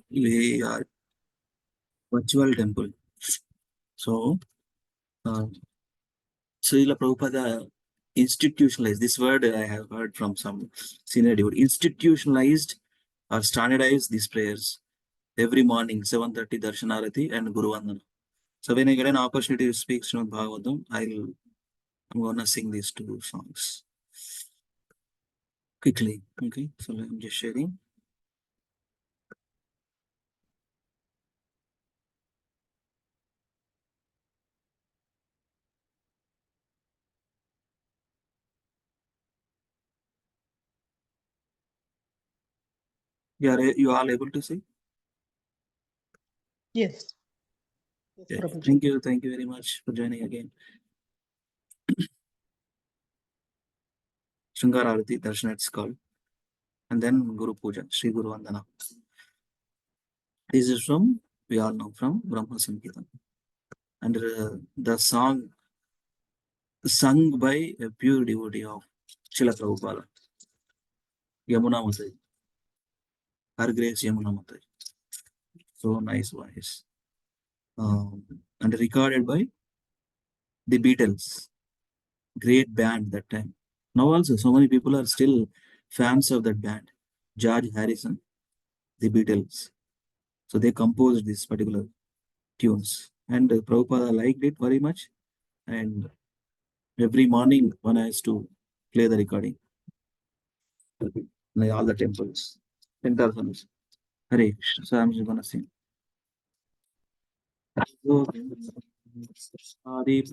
We are virtual temple. So, uh, Srila Prabhupada institutionalized this word. I have heard from some senior devotee. Institutionalized or standardized these prayers every morning, 7:30 Darshanarati and Guru Vandana. So when I get an opportunity to speak Srimad Bhagavatam, I'm gonna sing these two songs quickly. Okay, so I'm just sharing. You all able to see? Yes. Yes, Yeah. Prabhuji. Thank you very much for joining again. Shringar Arati, Darshan it's called. And then Guru Puja, Sri Guru Vandana. This is from, we all know from Brahma Sankirtan. And the song sung by a pure devotee of Srila Prabhupada, Yamuna Matai, Her Grace Yamuna Matai. So nice voice. And recorded by the Beatles, great band that time. Now also, so many people are still fans of that band. George Harrison, the Beatles. So they composed these particular tunes. And Prabhupada liked it very much. And every morning one has to play the recording. Like all the temples. Temples. Hare Krishna. So I'm just gonna sing. Adi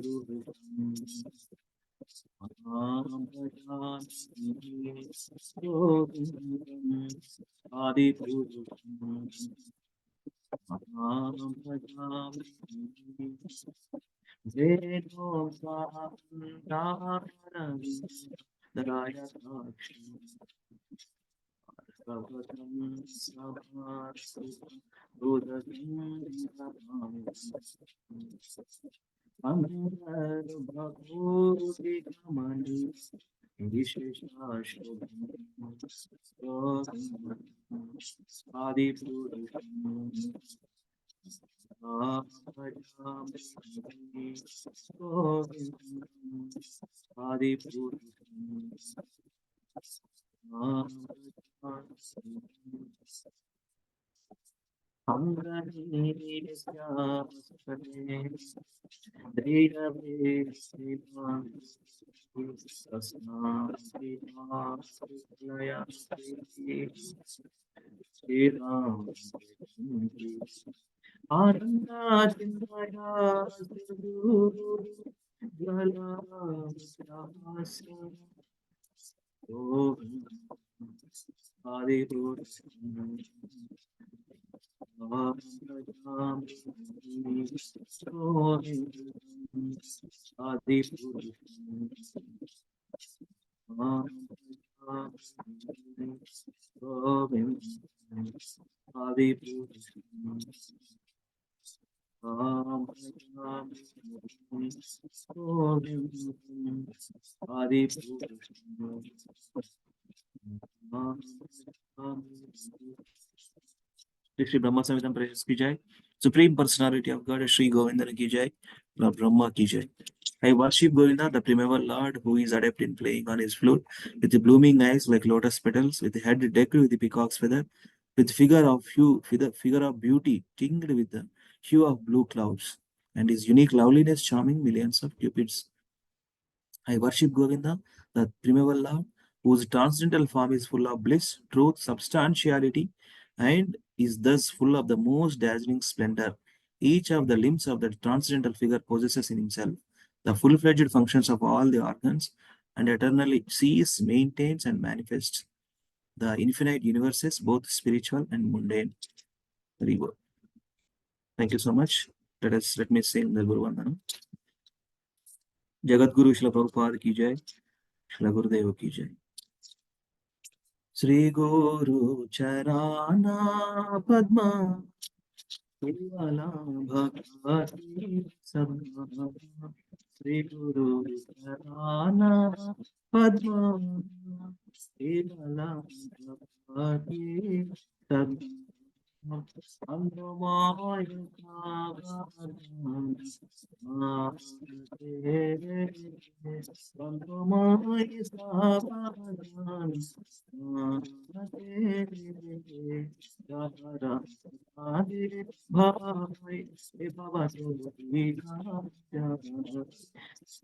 Shri Brahma Samhitam Precious Ki Jai. Supreme Personality of God, Shri Govinda Ki Jai. Lord Brahma Ki Jai. I worship Govinda, the primeval Lord, who is adept in playing on his flute, with the blooming eyes like lotus petals, with the head decked with the peacock's feather, with figure of beauty tinged with the hue of blue clouds, and his unique loveliness charming millions of cupids. I worship Govinda, the primeval Lord, whose transcendental form is full of bliss, truth, substantiality, and is thus full of the most dazzling splendor. Each of the limbs of the transcendental figure possesses in himself the full-fledged functions of all the organs, and eternally sees, maintains, and manifests the infinite universes, both spiritual and mundane. Very good. Thank you so much. Let me sing the Guru Vandana. Jagat Guru Shila Prabhupada ki jai, Shila Gurudev ki jai. Sri Guru Charana Padma Kevala Bhakti Sabha Sri Guru Charana Padma Kevala Bhakti Sabha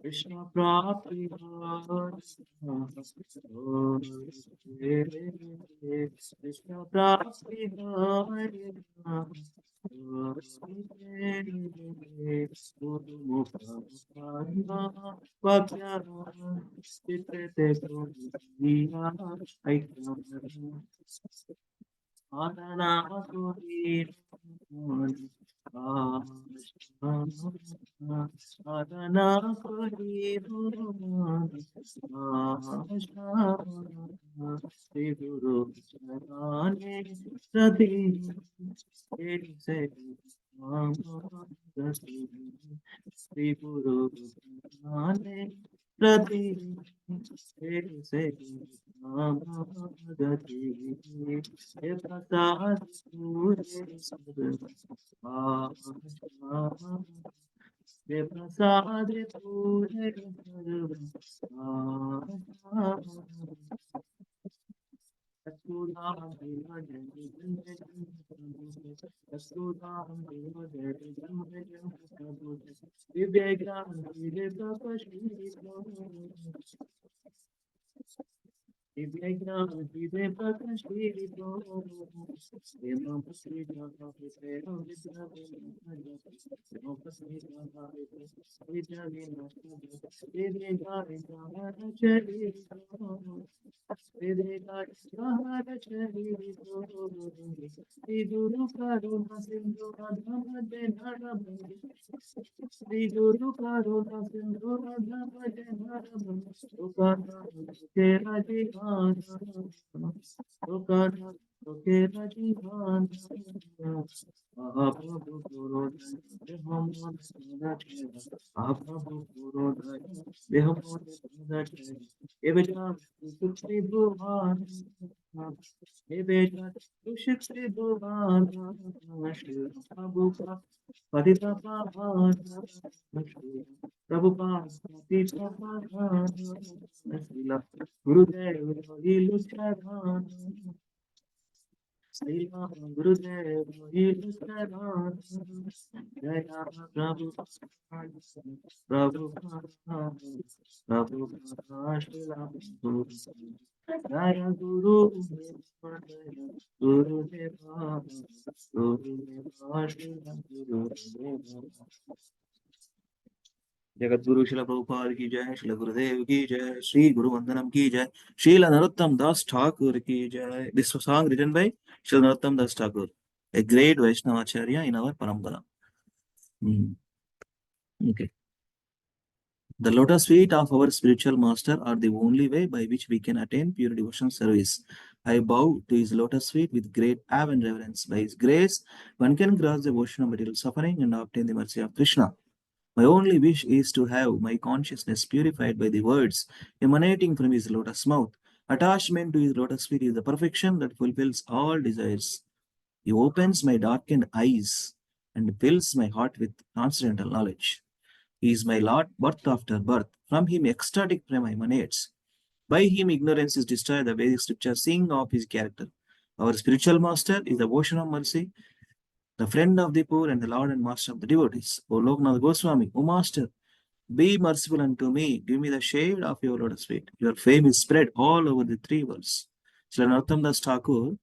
Krishna Prapti Krishna Prapti Sri Guru Prati Sri Guru Karuna Sindhu Radha Janara Ukana Kera Jivana Ukana Kera Jivana Mahaprabhu Guru Dehamon Mahaprabhu Guru Dehamon Eveja Sukri Bhuvan Eveja Sukri Bhuvan Shri Prabhupada Padita Pavana Prabhupada Padita Pavana Srila Gurudev Ilu Charan Srila Gurudev Ilu Charan Jaya Prabhupada Prabhupada Prabhupada Srila Guru Jaya Guru Guru Deva Guru Deva Srila Guru Deva Jagat Guru शिला प्रभुपाद की जय शिला गुरुदेव की जय श्री गुरु वंदनम की जय Srila Narottam Das Thakur ki jai. This was song written by Srila Narottam Das Thakur, a great Vaishnava Acharya in our parampara. Okay. The lotus feet of our spiritual master are the only way by which we can attain pure devotional service. I bow to his lotus feet with great awe and reverence. By his grace, one can cross the ocean of material suffering and obtain the mercy of Krishna. My only wish is to have my consciousness purified by the words emanating from his lotus mouth. Attachment to his lotus feet is the perfection that fulfills all desires. He opens my darkened eyes and fills my heart with transcendental knowledge. He is my Lord, birth after birth. From him ecstatic prema emanates. By him ignorance is destroyed. The Vedic scriptures sing of his character. Our spiritual master is the ocean of mercy, the friend of the poor, and the Lord and master of the devotees. O Loknath Goswami, O master, be merciful unto me. Give me the shade of your lotus feet. Your fame is spread all over the three worlds. Srila Narottam Das Thakur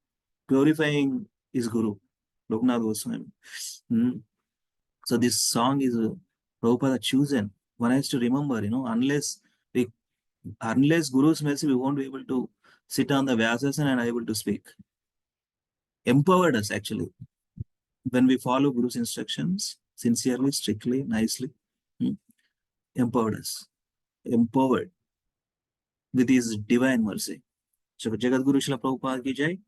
glorifying his guru, Loknath Goswami. So this song is Prabhupada chosen. One has to remember, unless Guru's mercy, we won't be able to sit on the Vyasasana and able to speak. Empowered us actually. When we follow Guru's instructions sincerely, strictly, nicely, empowered us. Empowered with his divine mercy. So Jagat Guru Srila Prabhupada ki jai,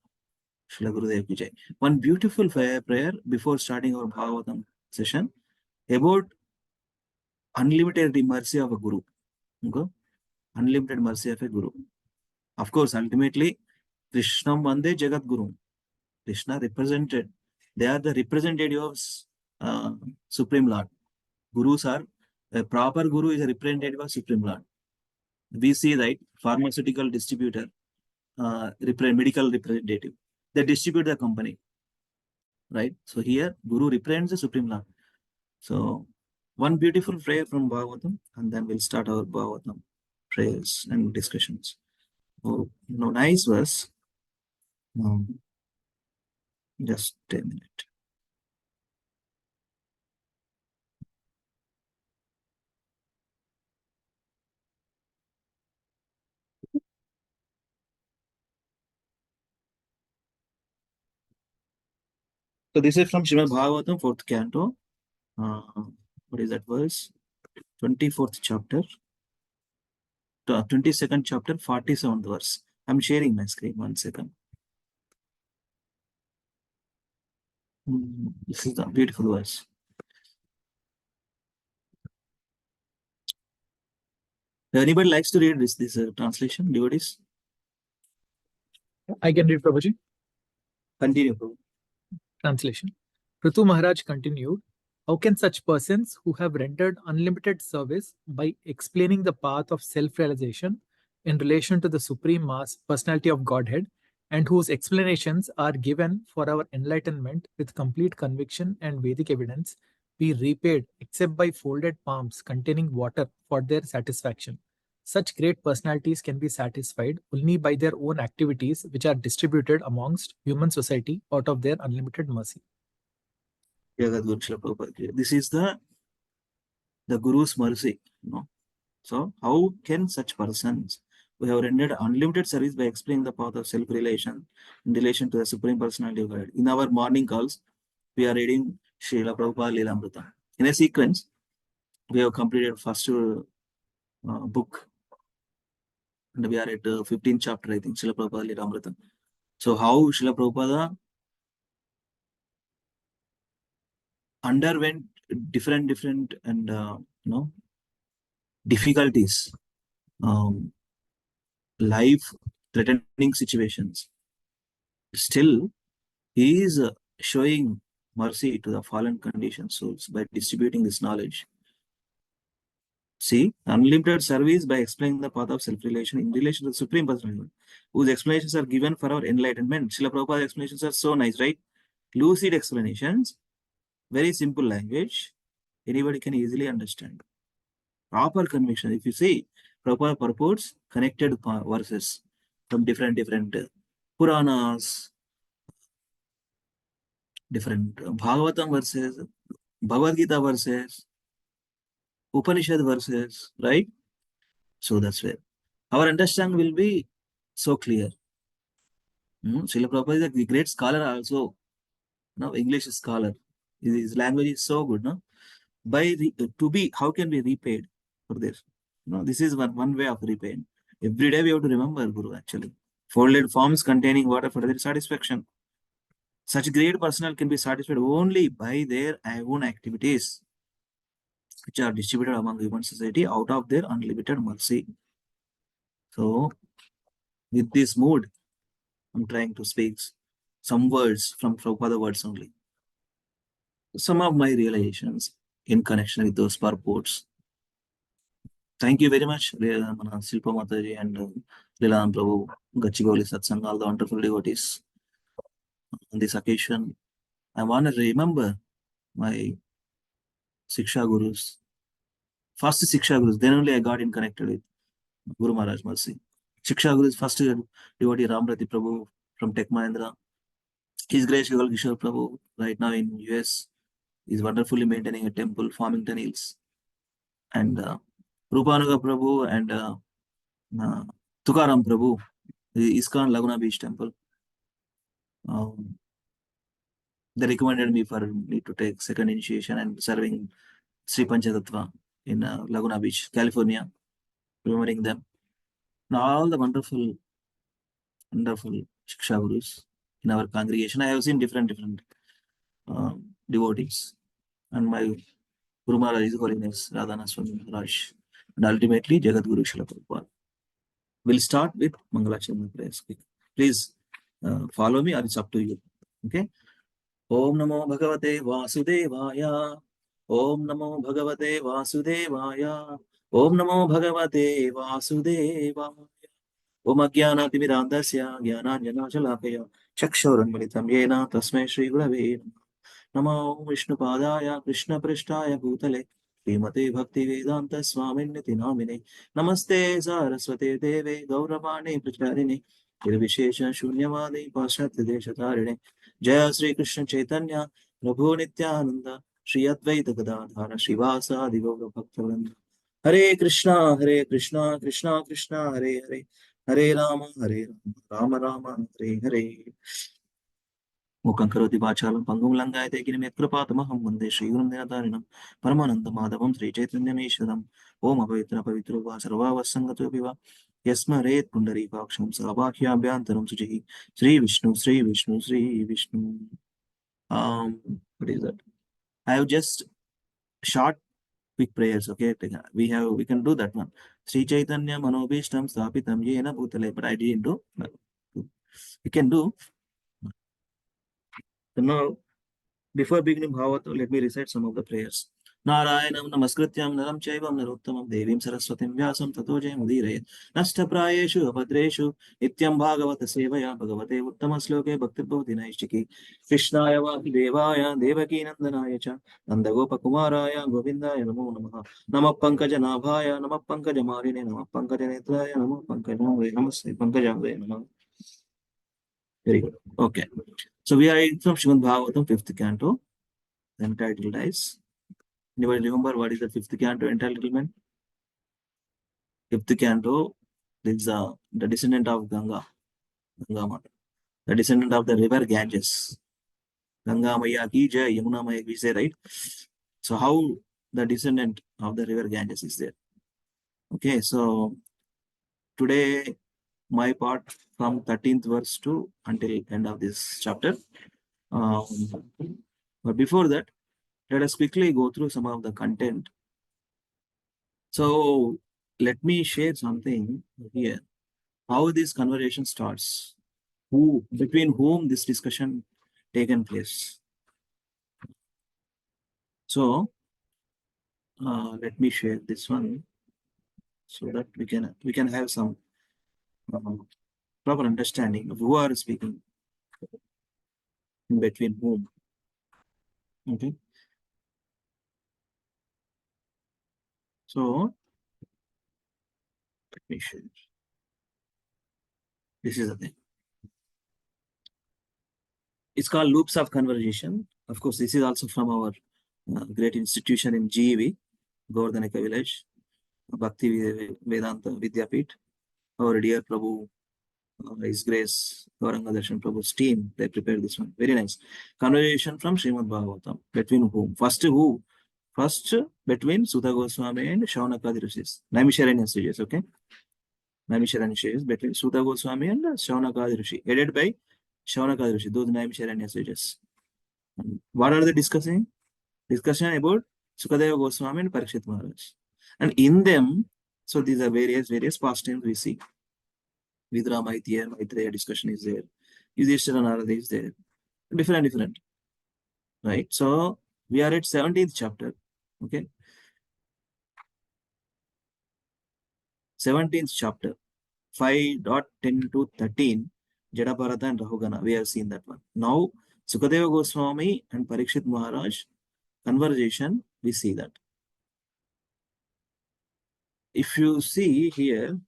Srila Gurudev ki jai. One beautiful prayer before starting our Bhagavatam session about unlimited mercy of a Guru. Okay? Unlimited mercy of a Guru. Of course, ultimately, Krishna Vande Jagat Guru. Krishna represented They are the representative of Supreme Lord. Gurus are, a proper guru is a representative of Supreme Lord. We see, right, pharmaceutical distributor, medical representative. They distribute the company, right? So here, guru represents the Supreme Lord. So one beautiful prayer from Bhagavatam, and then we'll start our Bhagavatam prayers and discussions. Oh, no, nice verse. Just a minute. So this is from Srimad Bhagavatam, 4th canto. What is that verse? 24th chapter, 22nd chapter, 47th verse. I'm sharing my screen. 1 second. This is the beautiful verse. Anybody likes to read this translation, devotees? I can read, Prabhuji. Continue, Prabhu. Translation. Prithu Maharaj continued, how can such persons who have rendered unlimited service by explaining the path of self-realization in relation to the Supreme Mass Personality of Godhead, and whose explanations are given for our enlightenment with complete conviction and Vedic evidence, be repaid except by folded palms containing water for their satisfaction? Such great personalities can be satisfied only by their own activities, which are distributed amongst human society out of their unlimited mercy. This is the Guru's mercy. So how can such persons who have rendered unlimited service by explaining the path of self-relation in relation to the Supreme Personality of God? In our morning calls, we are reading Srila Prabhupada Lilananda. In a sequence, we have completed first book, and we are at 15th chapter, I think, Srila Prabhupada Lilananda. So how Srila Prabhupada underwent different and difficulties, life-threatening situations. Still, he is showing mercy to the fallen conditioned souls by distributing this knowledge. See, unlimited service by explaining the path of self-relation in relation to the Supreme Personality, whose explanations are given for our enlightenment. Srila Prabhupada's explanations are so nice, right? Lucid explanations, very simple language, anybody can easily understand. Proper conviction. If you see, Prabhupada purports connected verses from different Puranas, different Bhagavatam verses, Bhagavad Gita verses, Upanishad verses, right? So that's where our understanding will be so clear. Srila Prabhupada is a great scholar also. English scholar. His language is so good. How can we repaid for this? This is one way of repaying. Every day we have to remember Guru actually. Folded forms containing water for their satisfaction. Such great personnel can be satisfied only by their own activities, which are distributed among human society out of their unlimited mercy. So, with this mood, I'm trying to speak some words from Prabhupada words only. Some of my realizations in connection with those purports. Thank you very much, Silpa Mataji and Lilananda Prabhu, Gachibowli Satsang, all the wonderful devotees. On this occasion, I want to remember my Siksha Gurus. First Siksha Gurus, then only I got in connected with Guru Maharaj Mercy. Siksha Gurus, first devotee Ramrati Prabhu from Tech Mahindra. His Grace Yogal Kishore Prabhu, right now in US, is wonderfully maintaining a temple, Farmington Hills. And Rupanuga Prabhu and Tukaram Prabhu, the ISKCON Laguna Beach Temple. They recommended me to take second initiation and serving Sri Panchatattva in Laguna Beach, California, remembering them. Now all the wonderful Shiksha Gurus in our congregation. I have seen different devotees, and my Guru Maharaj is Holiness Radhana Swami Maharaj, and ultimately Jagat Guru Srila Prabhupada. We'll start with Mangalacharana prayers. Please follow me, or it's up to you. Okay. Om Namo Bhagavate Vasudevaya. Om Namo Bhagavate Vasudevaya. Om Namo Bhagavate Vasudevaya. Om Ajnanatimirandasya Jnananjanachalakaya Chakshauranmalitam Yena Tasmai Shri Gurave Namo Vishnupadaya Krishna Prishtaya Bhutale Srimate Bhakti Vedanta Swaminiti Namine Namaste Saraswate Deve Gauravani Pracharine Nirvishesha Shunyavadi Pashatya Deshatarine Jaya Sri Krishna Chaitanya Prabhu Nityananda Shri Advaita Gadadhara Shivasa Digaura Bhaktavranda Hare Krishna Krishna Krishna Hare Hare Hare Rama Rama Rama Hare Hare Mukhaṁ karoti vācālam pangum langāyate ginam yatkrapātamaham vande Srigurum Dinatarinam Paramananda Madhavam Sri Chaitanyam Ishwaram Om Apavitra Pavitro Va Sarvava Sangato Viva Yasmaret Pundarikaksham Sabhakyabhyantaram Sujihi Sri Vishnu what is that? I have just short quick prayers, okay? We can do that one. Sri Chaitanya Manobhishtam Sthapitam Yena Bhutale, but I didn't do. We can do. So now, before beginning Bhagavatam, let me recite some of the prayers. Narayanam namaskrityam naram chaivam narottamam devim saraswatim vyasam tato jayamudire nashtaprayeshu abhadreshu nityam bhagavata sevaya bhagavate uttama sloke bhakti bhavati naishchiki krishnaya vasudevaya devaki nandanaya cha nandagopa kumaraya govindaya namo namaha namah pankaja nabhaya namah pankaja marine namah pankaja netraya namah pankaja namaste pankaja namah. Very good. Okay. So we are reading from Srimad Bhagavatam, 5th canto, entitled as. Anybody remember what is the 5th canto entitlement? 5th canto is the descendant of Ganga Mata, the descendant of the river Ganges. Ganga Maya ki jai, Yamuna Maya ki jai, right? So how the descendant of the river Ganges is there? Okay, so today my part from 13th verse to until end of this chapter. But before that, let us quickly go through some of the content. So let me share something here. How this conversation starts, between whom this discussion taken place. So let me share this one so that we can have some proper understanding of who are speaking, in between whom. Okay. So let me share. This is the thing. It's called loops of conversation. Of course, this is also from our great institution in GEV, Govardhanaka Village, Bhakti Vedanta Vidyapit. Our dear Prabhu, His Grace, Gauranga Darshan Prabhu's team, they prepared this one. Very nice. Conversation from Srimad Bhagavatam. Between whom? First who? First between Sudha Goswami and Shaunakadi Rishis. Naimisharanya sages, okay? Naimisharanya sages between Sudha Goswami and Shaunakadi Rishi. Headed by Shaunakadi Rishi, those Naimisharanya sages. What are they discussing? Discussion about Sukadeva Goswami and Parikshit Maharaj. And in them, so these are various pastimes we see. Vidra Maitreya discussion is there. Yudhishthira Narada is there. Different. Right? So we are at 17th chapter. Okay. 17th chapter. 5.10 to 13. Jadabharata and Rahugana. We have seen that one. Now, Sukadeva Goswami and Parikshit Maharaj conversation, we see that. If you see here,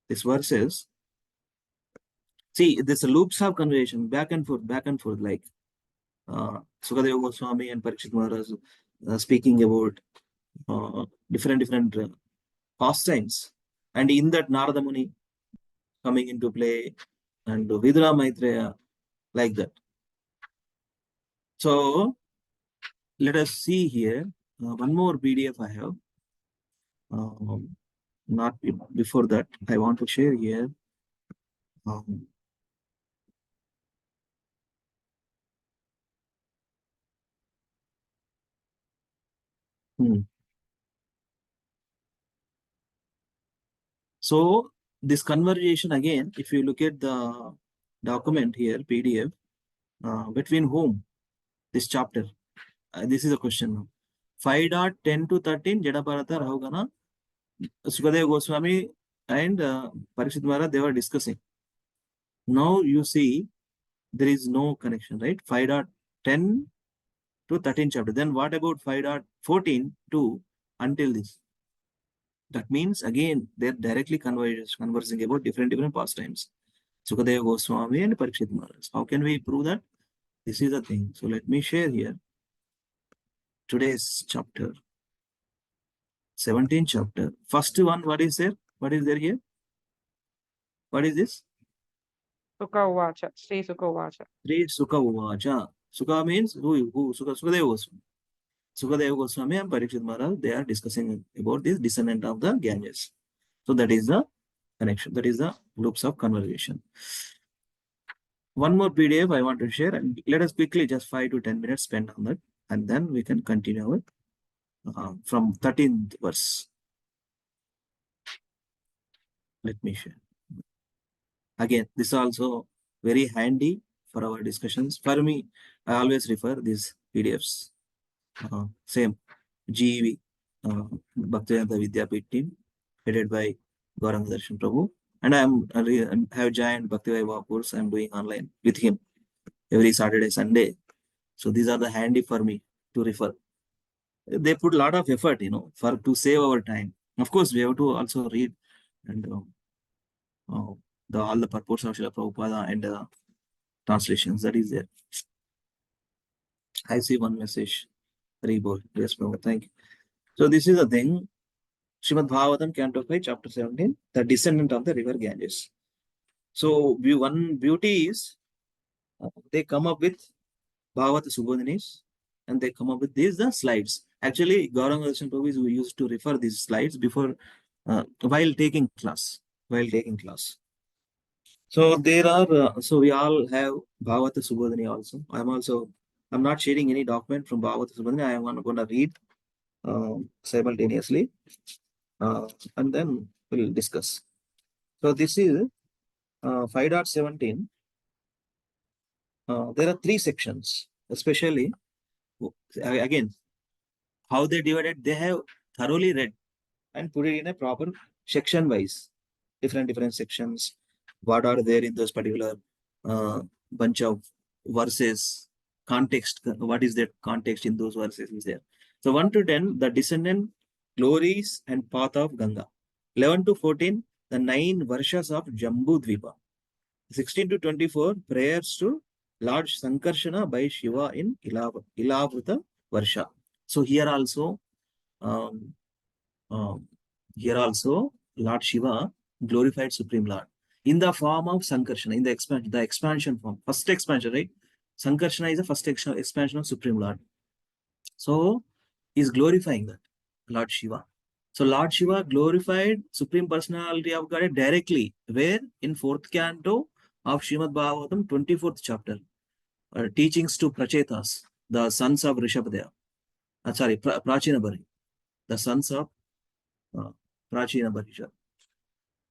this verses, see, this loops of conversation, back and forth, like Sukadeva Goswami and Parikshit Maharaj speaking about different pastimes. And in that, Narada Muni coming into play, and Vidura Maitreya, like that. So, let us see here, one more PDF I have. Not before that, I want to share here. So this conversation again, if you look at the document here, PDF, Between whom? This chapter. This is a question now. 5.10 to 13, Jadabharata, Rahugana, Sukadeva Goswami and Parikshit Maharaj, they were discussing. Now you see there is no connection, right? 5.10 to 13 chapter. Then what about 5.14 to until this? That means again they're directly conversing about different pastimes. Sukadeva Goswami and Parikshit Maharaj. How can we prove that? This is the thing. So let me share here today's chapter. 17th chapter. First one, what is there? What is there here? What is this? Sukha Uvacha, Sri Sukha Uvacha. Sri Sukha Uvacha. Sukha means who? Sukadeva Goswami. Sukadeva Goswami and Parikshit Maharaj, they are discussing about this descendant of the Ganges. So that is the connection. That is the loops of conversation. One more PDF I want to share, and let us quickly just 5 to 10 minutes spend on that, and then we can continue with from 13th verse. Let me share. Again, this is also very handy for our discussions. For me, I always refer these PDFs. Same GEV, Bhaktivedanta Vidyapeeth team, headed by Gauranga Darshan Prabhu. And I have joined Bhaktivedanta course. I'm doing online with him every Saturday, Sunday. So these are the handy for me to refer. They put a lot of effort, for to save our time. Of course, we have to also read and all the purports of Srila Prabhupada and translations that is there. I see one message. Rebol. Yes, Prabhupada. Thank you. So this is the thing. Srimad Bhagavatam, Canto 5, Chapter 17, the descendant of the river Ganges. So one beauty is they come up with Bhagavata Subodhinis and they come up with these the slides. Actually, Gauranga Darshan Prabhu used to refer these slides before while taking class. So there are, so we all have Bhagavata Subodhini also. I'm not sharing any document from Bhagavata Subodhini. I am going to read simultaneously and then we'll discuss. So this is 5.17. There are 3 sections, especially again, how they divided, they have thoroughly read and put it in a proper section wise, different sections. What are there in those particular bunch of verses, context, what is that context in those verses is there. So 1 to 10, the descendant, glories and path of Ganga. 11 to 14, the 9 varshas of Jambu Dvipa. 16 to 24, prayers to Lord Sankarshana by Shiva in Ilavrita Varsha. So here also Lord Shiva glorified Supreme Lord in the form of Sankarshana, in the expansion form. First expansion, right? Sankarshana is the first expansion of Supreme Lord. So he's glorifying that, Lord Shiva. So Lord Shiva glorified Supreme Personality of God directly. Where? In 4th canto of Srimad Bhagavatam, 24th chapter. Teachings to Prachetas, the sons of Rishabhadeva. Prachina Bari. The sons of Prachina Barisha.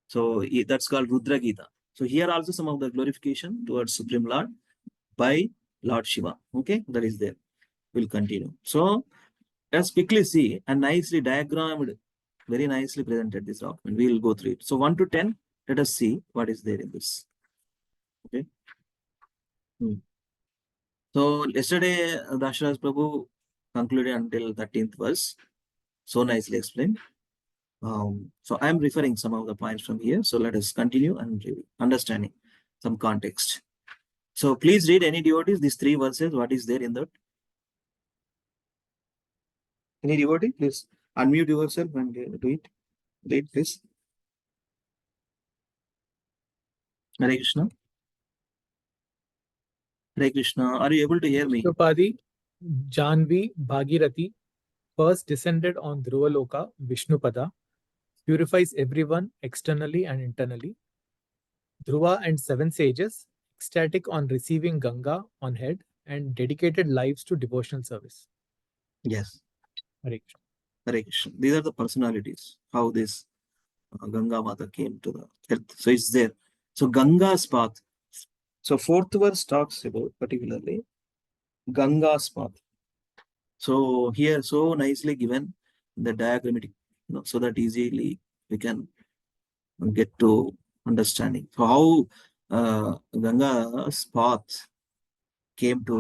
So that's called Rudra Gita. So here also some of the glorification towards Supreme Lord by Lord Shiva. Okay, that is there. We'll continue. So let's quickly see and nicely diagrammed, very nicely presented this document. We'll go through it. So 1 to 10, let us see what is there in this. Okay. So yesterday, Dasraj Prabhu concluded until 13th verse. So nicely explained. So I'm referring some of the points from here. So let us continue and understanding some context. So please read any devotees, these 3 verses, what is there in that. Any devotee, please unmute yourself and do it. Read, please. Hare Krishna. Hare Krishna. Are you able to hear me? Vishnupada, Janvi, Bhagirathi, first descended on Dhruvaloka, Vishnupada, purifies everyone externally and internally. Dhruva and 7 sages, ecstatic on receiving Ganga on head and dedicated lives to devotional service. Yes. Hare Krishna. Hare Krishna. These are the personalities, how this Ganga Mata came to the earth. So it's there. So Ganga's path. So fourth verse talks about particularly Ganga's path. So here, so nicely given the diagrammatic, so that easily we can get to understanding. So how Ganga's path came to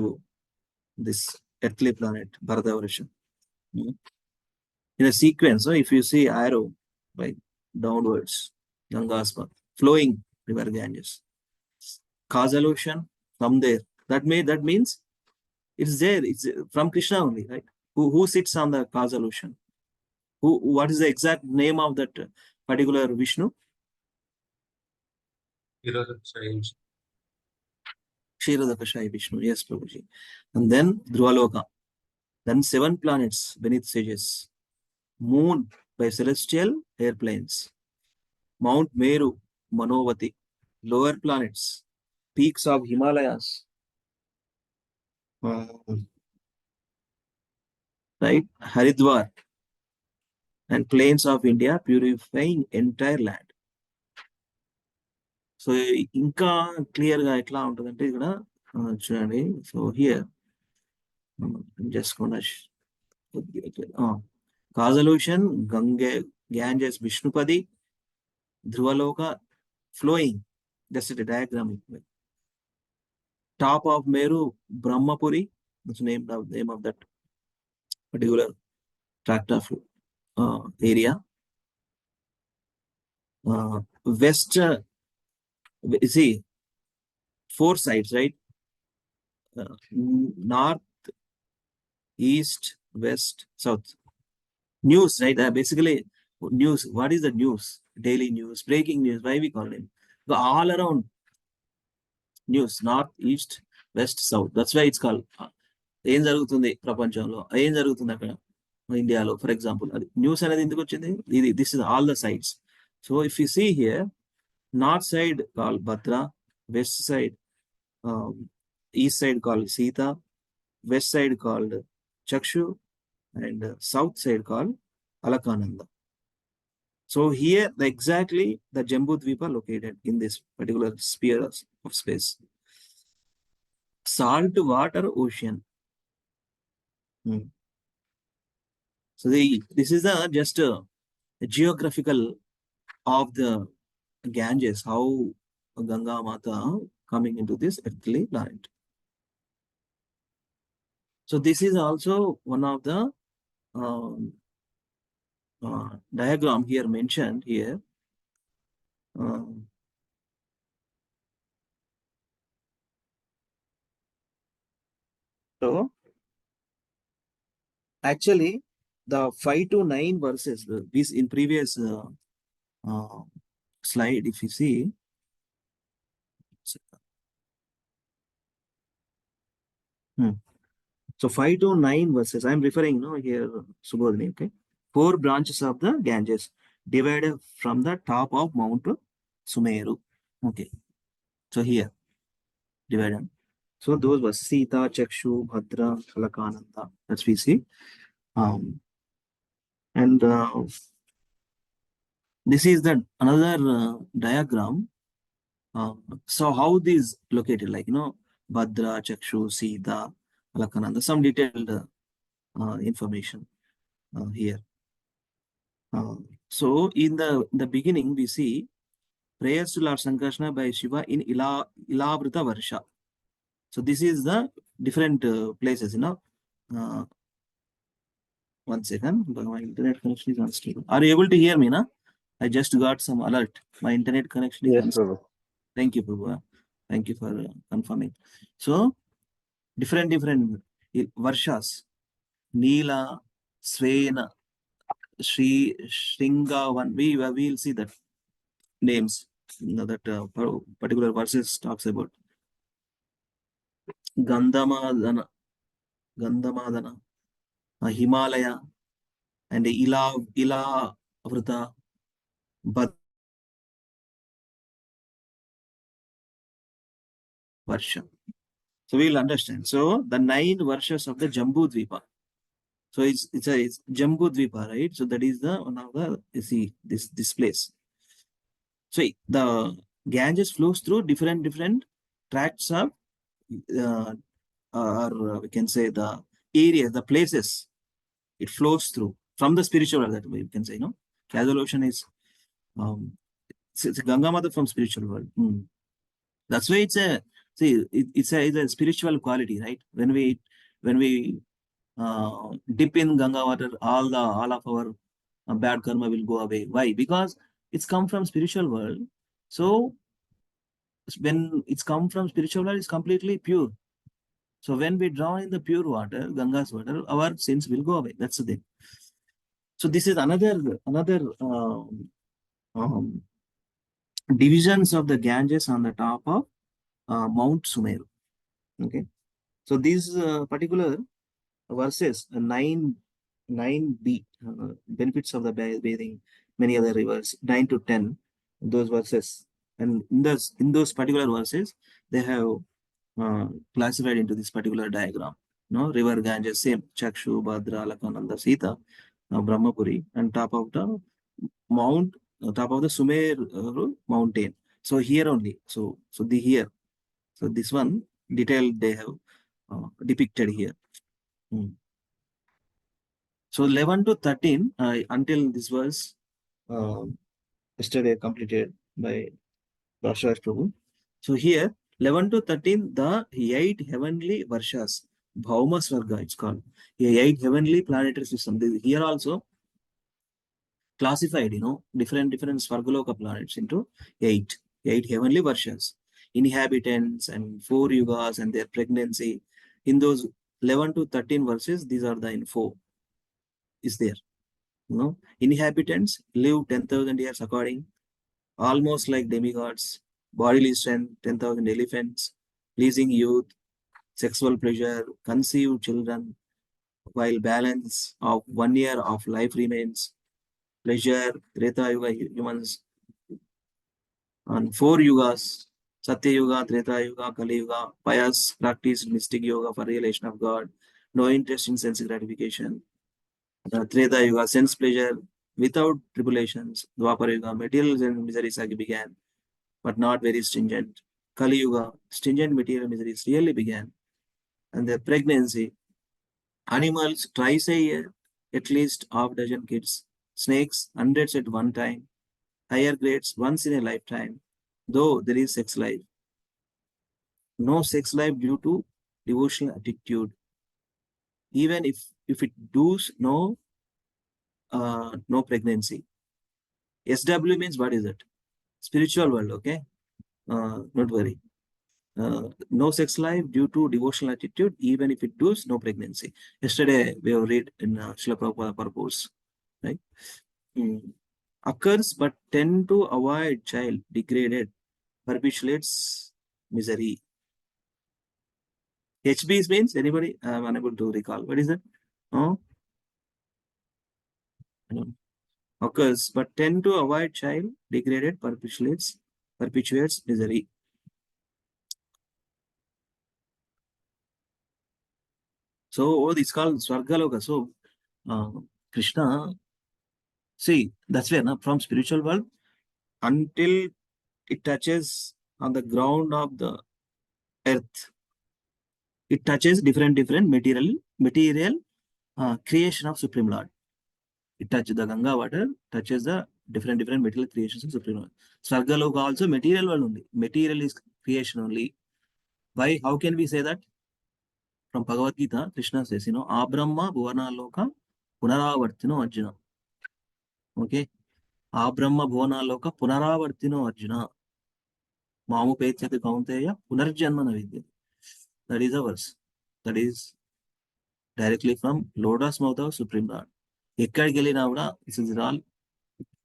this earthly planet, Bharatavarsha. In a sequence, so if you see arrow, like downwards, Ganga's path, flowing river Ganges. Causal ocean from there. That means it's there. It's from Krishna only, right? Who sits on the causal ocean? What is the exact name of that particular Vishnu? Kshiradakashayi Vishnu. Yes, Prabhuji. And then Dhruvaloka. Then 7 planets beneath sages. Moon by celestial airplanes. Mount Meru, Manovati. Lower planets. Peaks of Himalayas. Right? Haridwar. And plains of India purifying entire land. So ఇంకా clear గా ఎట్లా ఉంటుందంటే ఇక్కడ చూడండి. So here just కాజలూషన్ Ganges Vishnupadi Dhruvaloka flowing just diagram. Top of Meru Brahmapuri, name of that particular tract of area. West, see 4 sides, right? North, east, west, south. News, right? Basically news. What is the news? Daily news, breaking news. Why we call it? All around news, north, east, west, south. That's why it's called ఏం జరుగుతుంది ప్రపంచంలో, ఏం జరుగుతుంది అక్కడ ఇండియాలో, for example. అది news అనేది ఎందుకు వచ్చింది? ఇది this is all the sides. So if you see here, north side called Bhadra, west side, east side called Sita, west side called Chakshu, and south side called Alakananda. So here exactly the Jambudvipa located in this particular sphere of space. Salt water ocean. So this is just a geographical of the Ganges, how Ganga Mata coming into this earthly planet. So this is also one of the diagram here mentioned here. So actually the 5 to 9 verses, this in previous slide, if you see, so 5 to 9 verses, I'm referring here, Subodhini, okay? 4 branches of the Ganges divided from the top of Mount Sumeru. Okay. So here, divided. So those were Sita, Chakshu, Bhadra, Alakananda. That's we see. And this is the another diagram. So how these located, like, Bhadra, Chakshu, Sita, Alakananda, some detailed information here. So in the beginning, we see prayers to Lord Sankrishna by Shiva in Ilavrita Varsha. So this is the different places, one second, my internet connection is unstable. Are you able to hear me, na? I just got some alert. My internet connection is unstable. Thank you, Prabhu. Thank you for confirming. So different Varshas. Neela, Svena, Shringavan. We will see that names that particular verses talks about. Gandhamadana, Himalaya, and Ilavrita, Varsha. So we'll understand. So the 9 Varshas of the Jambudvipa. So it's Jambudvipa, right? So that is the one of the, you see, this place. So the Ganges flows through different tracts of, or we can say the areas, the places it flows through from the spiritual world, that way we can say, no? Causal ocean is, it's a Ganga Mother from spiritual world. That's why it's a, see, it's a spiritual quality, right? When we dip in Ganga water, all of our bad karma will go away. Why? Because it's come from spiritual world. So when it's come from spiritual world, it's completely pure. So when we draw in the pure water, Ganga's water, our sins will go away. That's the thing. So this is another divisions of the Ganges on the top of Mount Sumeru. Okay. So these particular verses, 9b, benefits of the bathing, many other rivers, 9 to 10, those verses. And in those particular verses, they have classified into this particular diagram. No, river Ganges, same, Chakshu, Bhadra, Lakananda, Sita, Brahmapuri, and top of the mount, top of the Sumer mountain. So here only, so the here, so this one detailed they have depicted here. So 11 to 13, until this was yesterday completed by Dasraj Prabhuji. So here 11 to 13, the 8 heavenly varshas, Bhauma Swarga it's called. The 8 heavenly planetary system. Here also classified, different Swargaloka planets into 8 heavenly varshas, inhabitants and 4 yugas and their pregnancy. In those 11 to 13 verses, these are the info is there. Inhabitants live 10,000 years according, almost like demigods, bodily strength, 10,000 elephants, pleasing youth, sexual pleasure, conceive children, while balance of 1 year of life remains, pleasure, Treta Yuga humans, on 4 yugas, Satya Yuga, Treta Yuga, Kali Yuga, pious, practiced mystic yoga for realization of God, no interest in sense gratification. Treta Yuga, sense pleasure without tribulations. Dwapara Yuga, material miseries began, but not very stringent. Kali Yuga, stringent material miseries really began. And the pregnancy, animals twice a year, at least half dozen kids. Snakes, hundreds at one time. Higher grades, once in a lifetime. Though there is sex life. No sex life due to devotional attitude. Even if it does no pregnancy. SW means what is it? Spiritual world, okay? Not worry. No sex life due to devotional attitude, even if it does no pregnancy. Yesterday we have read in Srila Prabhupada purpose, right? Occurs but tend to avoid child, degraded, perpetuates misery. HB means anybody? I'm unable to recall. What is that? Occurs but tend to avoid child, degraded, perpetuates misery. So it's called Swargaloka. So Krishna, see, that's where from spiritual world until it touches on the ground of the earth, it touches different material creation of Supreme Lord. It touches the Ganga water, touches the different material creations of Supreme Lord. Swargaloka also material world only. Material is creation only. Why? How can we say that? From Bhagavad Gita, Krishna says, Abrahma Bhuvana Loka Punaravartino Arjuna. Okay. Abrahma Bhuvana Loka Punaravartino Arjuna. Mamu Pechyate Kaunteya Punarjanmana Vidya. That is a verse. That is directly from Lotus mouth of Supreme Lord. Ekkadiki ellina kuda this is all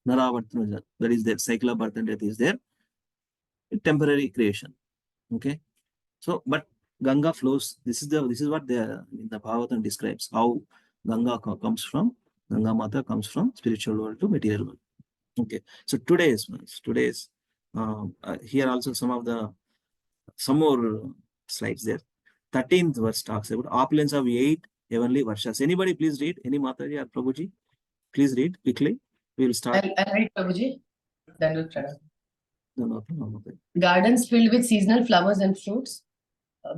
Punaravartino. That is their cycle of birth and death is there. Temporary creation. Okay. So, but Ganga flows. This is what the Bhagavatam describes how Ganga comes from. Ganga Mata comes from spiritual world to material world. Okay. So today's here also some more slides there. 13th verse talks about opulence of 8 heavenly varshas. Anybody please read? Any Mataji or Prabhuji? Please read quickly. We will start. I'll read Prabhuji. Then we'll try. No, no problem. Okay. Gardens filled with seasonal flowers and fruits,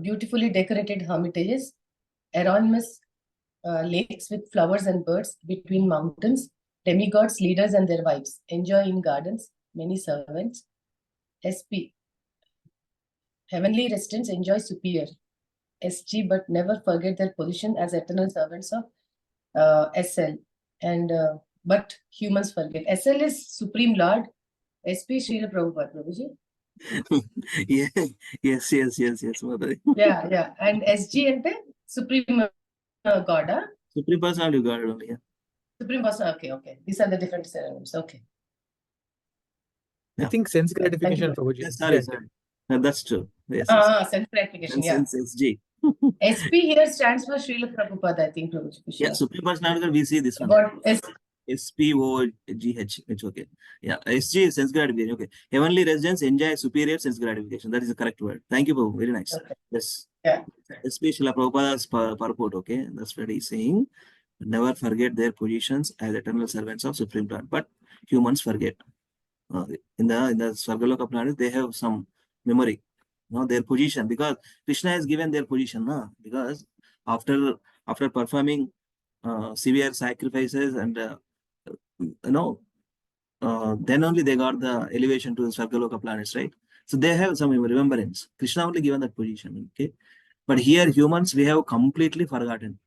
beautifully decorated hermitages, anonymous lakes with flowers and birds between mountains, demigods, leaders and their wives. Enjoy in gardens, many servants. SP. Heavenly residents enjoy superior. SG, but never forget their position as eternal servants of SL. And but humans forget. SL is Supreme Lord. SP Srila Prabhupada, Prabhuji. Yeah, yes, Mother. Yeah. And SG and the Supreme God, huh? Supreme Personality of God only. Yeah. Supreme Person. Okay. These are the different synonyms. Okay. I Yeah. think sense gratification, you. Prabhuji. Yes, sorry. That's true. Yes. Self gratification. And Yeah. since SG. SP here stands for Srila Prabhupada, I think, Prabhuji. Yeah, Supreme Personality, we see this one. About S. SPOGH. It's okay. Yeah, SG is sense gratification. Okay. Heavenly residents enjoy superior sense gratification. That is the correct word. Thank you, Prabhu. Very nice. Okay. Yes. Yeah. SP Srila Prabhupada's purport. Okay. That's what he's saying. Never forget their positions as eternal servants of Supreme Lord. But humans forget. In the Swargaloka planet, they have some memory, their position, because Krishna has given their position, because after performing severe sacrifices and then only they got the elevation to the Swargaloka planets, right? So they have some remembrance. Krishna only given that position, okay? But here humans, we have completely forgotten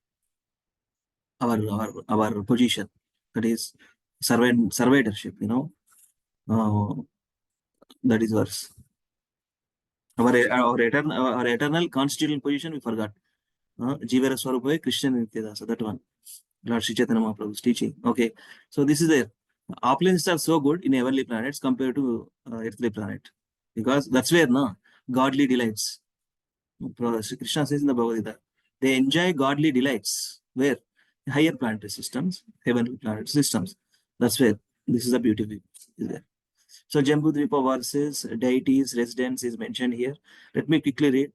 our position, that is servitorship, that is worse. Our eternal constitutional position we forgot. Jivara Swarupa, Christian Nityadasa, that one. Lord Sri Chaitanya Mahaprabhu's teaching. Okay, so this is there. Opulence are so good in heavenly planets compared to earthly planet, because that's where godly delights. Sri Krishna says in the Bhagavad Gita, they enjoy godly delights. Where? Higher planetary systems, heavenly planetary systems. That's where this is the beauty is there. So Jambudvipa versus deities, residents is mentioned here. Let me quickly read.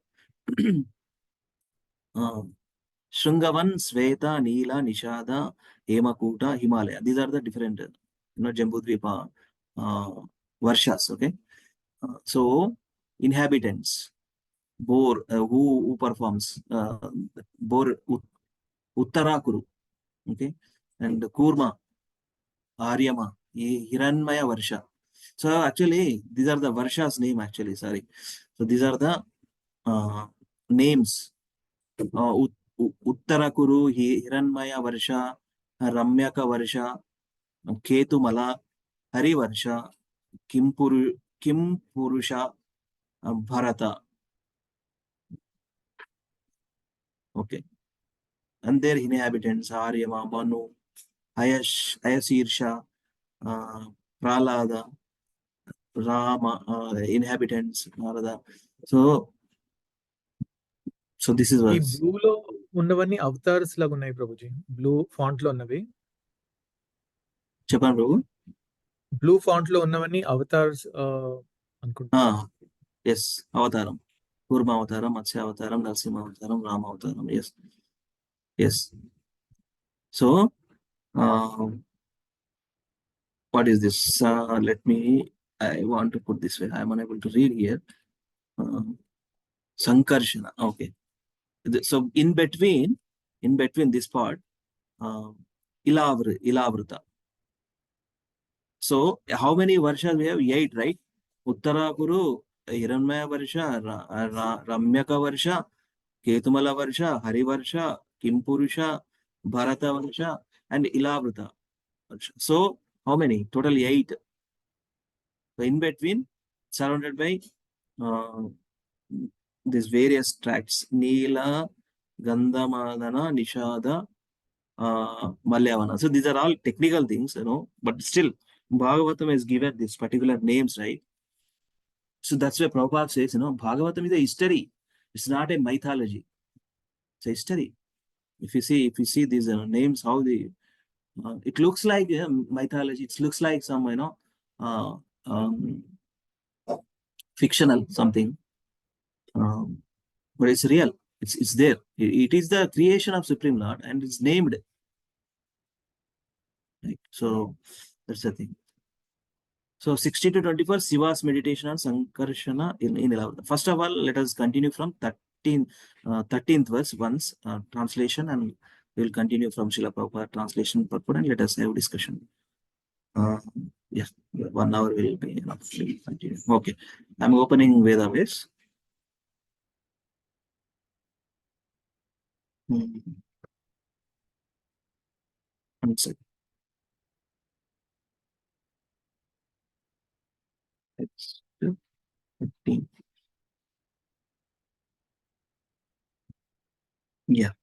Shringavan, Sveta, Neela, Nishada, Hemakuta, Himalaya. These are the different, Jambudvipa Varshas. Okay. So inhabitants, Bor, who performs, Bor Uttarakuru. Okay. And Kurma, Aryama, Hiranmaya Varsha. So actually, these are the Varsha's name actually, sorry. So these are the names. Uttarakuru, Hiranmaya Varsha, Ramyaka Varsha, Ketumala, Hari Varsha, Kim Purusha, Bharata. Okay. And their inhabitants, Aryama, Manu, Ayasirsha, Pralada, Rama, inhabitants, Narada. So this is ఈ what. Blue లో ఉన్నవన్నీ avatars లాగా ఉన్నాయి Prabhuji. Blue font లో ఉన్నవి. చెప్పండి ప్రభు. Blue font లో ఉన్నవన్నీ అవతార్స్ అనుకుంటా. ఎస్, అవతారం. కూర్మ అవతారం, మత్స్య అవతారం, నరసింహ అవతారం, రామ అవతారం. Yes. So what is this? I want to put this way. I am unable to read here. Sankarshana. Okay. So in between this part, Ilavruta. So how many varshas we have? 8, right? Uttarakuru, Hiranmaya Varsha, Ramyaka Varsha, Ketumala Varsha, Hari Varsha, Kimpurusha, Bharata Varsha, and Ilavruta Varsha. So how many? Total 8. So in between, surrounded by these various tracts: Neela, Gandhamadana, Nishada, Malyavana. So these are all technical things, but still Bhagavatam has given these particular names, right? So that's why Prabhupada says, Bhagavatam is a history. It's not a mythology. It's a history. If you see these names, how it looks like mythology. It looks like some, fictional something, but it's real. It's there. It is the creation of Supreme Lord, and it's named. Right? So that's the thing. So 16 to 24, Shiva's meditation on Sankarshana in 11. First of all, let us continue from 13th verse once, translation, and we will continue from Srila Prabhupada translation purport, and let us have discussion. Yeah, 1 hour will be enough. We'll continue. Okay, I'm opening Veda base. One second. It's 15. Yeah.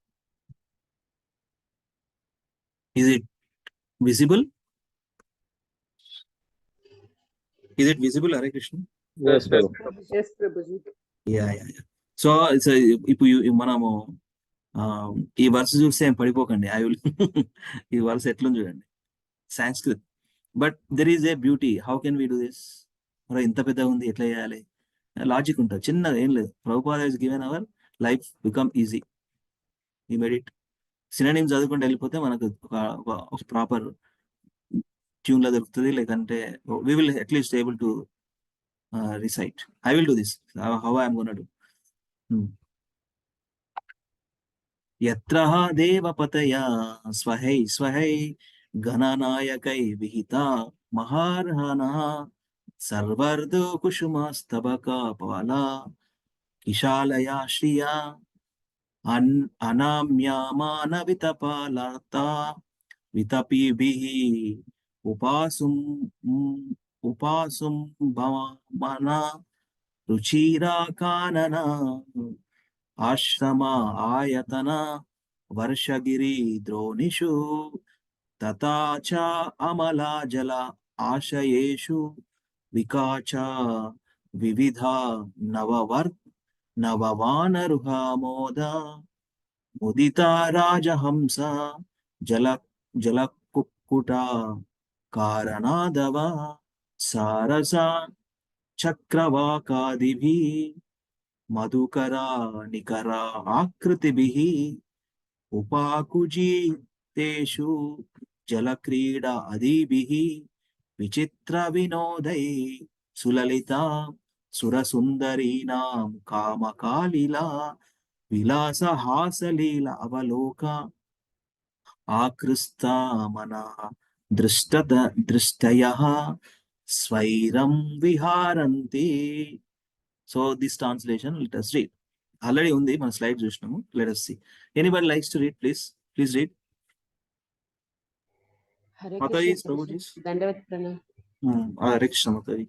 Is it visible? Is it visible, Hare Krishna? Yes, Prabhu. Yes, Prabhuji. Yeah. So it's a if మనము ఈ verse చూస్తే ఏం పడిపోకండి. I will ఈ verse ఎట్లా చూడండి, Sanskrit. But there is a beauty. How can we do this? మరి ఇంత పెద్దగా ఉంది, ఎట్లా చేయాలి? లాజిక్ ఉంటుంది, చిన్నగా ఏం లేదు. Prabhupada is given our life become easy. ఈ మెడిట్ సినోనిమ్స్ చదువుకుంటూ వెళ్ళిపోతే మనకు ఒక ప్రాపర్ ట్యూన్ లో దొరుకుతుంది. లేదంటే we will at least able to recite. I will do this. How I'm gonna do. यत्र देवपतया स्वहै स्वहै गणनायकै विहिता महार्हनः सर्वर्धो कुसुमस्तबका पाला किशालया श्रिया अनाम्यामानवितपालता वितपिभिः उपासुं भवमना रुचिराकानना आश्रम आयतन वर्षगिरि द्रोणिषु तथा च अमला जल आशयेषु विकाच विविधा नववानरुहामोद मुदिता राजहंस जलकुक्कुटा कारणादव सारसा चक्रवाकादिभिः मधुकरा निकरा आकृतिभिः उपाकुजितेषु जलक्रीडा आदिभिः विचित्र विनोदै सुललिता सुरसुन्दरीनां कामकालीला विलासहासलीला अवलोका आकृष्टा मना दृष्टयः स्वैरं विहारन्ति. So this translation, let us read. Already undi మన స్లైడ్ చూసినాము. Let us see. Anybody likes to read, please read. Hare Mataji, Krishna Prabhuji. Dandavat Pranam. Hare Krishna, Mataji.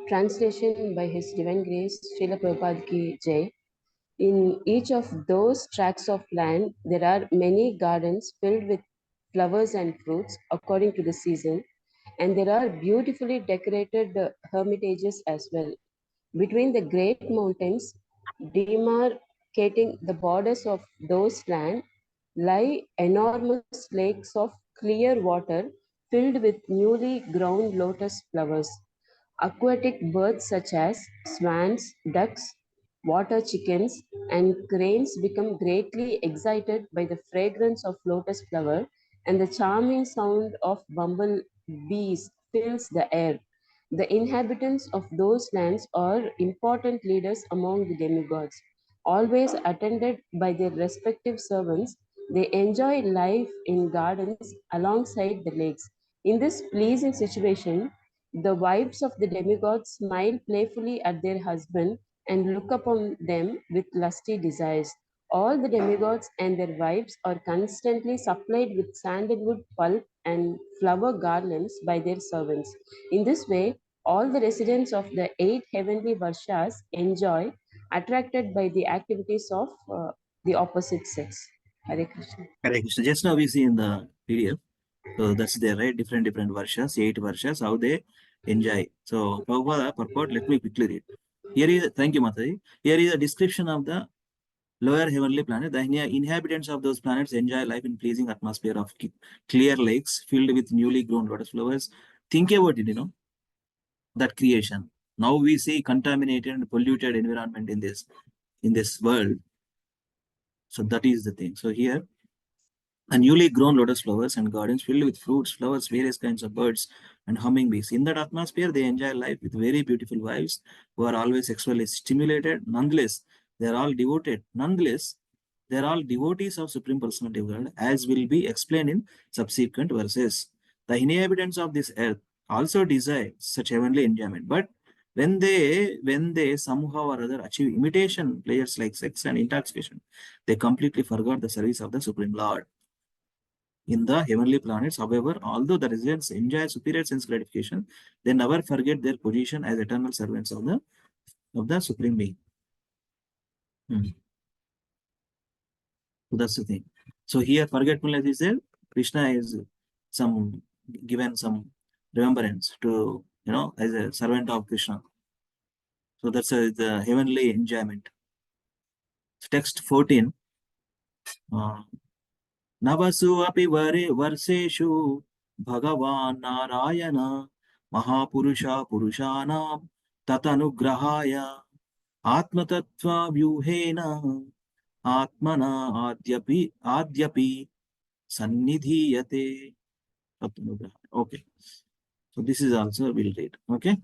Translation by His Divine Grace, Srila Prabhupada ki Jai. In each of those tracts of land, there are many gardens filled with flowers and fruits according to the season, and there are beautifully decorated hermitages as well. Between the great mountains, demarcating the borders of those lands, lie enormous lakes of clear water filled with newly grown lotus flowers. Aquatic birds such as swans, ducks, water chickens, and cranes become greatly excited by the fragrance of lotus flower, and the charming sound of bumblebees fills the air. The inhabitants of those lands are important leaders among the demigods. Always attended by their respective servants, they enjoy life in gardens alongside the lakes. In this pleasing situation, the wives of the demigods smile playfully at their husband and look upon them with lusty desires. All the demigods and their wives are constantly supplied with sandalwood pulp and flower garlands by their servants. In this way, all the residents of the 8 heavenly Varshas enjoy, attracted by the activities of the opposite sex. Hare Krishna. Hare Krishna. Just now we see in the PDF. So that's there, right? Different verses, 8 verses, how they enjoy. So Prabhupada purport, let me quickly read. Here is, thank you, Mataji. Here is a description of the lower heavenly planet. The inhabitants of those planets enjoy life in pleasing atmosphere of clear lakes filled with newly grown lotus flowers. Think about it, that creation. Now we see contaminated and polluted environment in this world. So that is the thing. So here, and newly grown lotus flowers and gardens filled with fruits, flowers, various kinds of birds, and humming bees. In that atmosphere, they enjoy life with very beautiful wives who are always sexually stimulated. Nonetheless, they are all devoted. Nonetheless, they are all devotees of Supreme Personality of God, as will be explained in subsequent verses. The inhabitants of this earth also desire such heavenly enjoyment, but when they somehow or other achieve imitation pleasures like sex and intoxication, they completely forgot the service of the Supreme Lord. In the heavenly planets, however, although the residents enjoy superior sense gratification, they never forget their position as eternal servants of the Supreme Being. So that's the thing. So here, forgetfulness is there. Krishna is some given some remembrance to as a servant of Krishna. So that's the heavenly enjoyment. Text 14. Navasu api varseshu Bhagavan Narayana Mahapurusha Purushanam Tatanugrahaya Atmatattva Vyuhena Atmana Adyapi Sannidhiyate Tatanugrahaya. Okay. So this is also we'll read. Okay.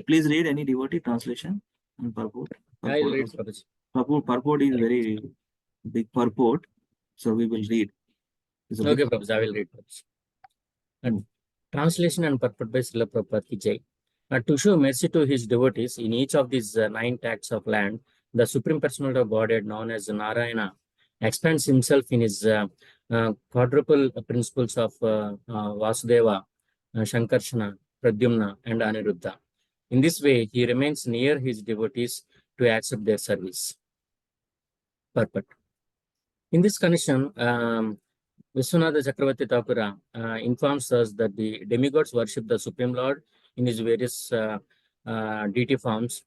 Please read any devotee translation and purport. I will read, Prabhuji. Purport is very big purport. So we will read. It's a Okay, big- Prabhuji, I will read, Prabhuji. And translation and purport by Srila Prabhupada ki jai. To show mercy to his devotees in each of these 9 tracts of land, the Supreme Personality of Godhead, known as Narayana, expands himself in his quadruple principles of Vasudeva, Shankarshana, Pradyumna, and Aniruddha. In this way, he remains near his devotees to accept their service. Purport. In this connection, Vishwanatha Chakravarti Thakura informs us that the demigods worship the Supreme Lord in his various deity forms,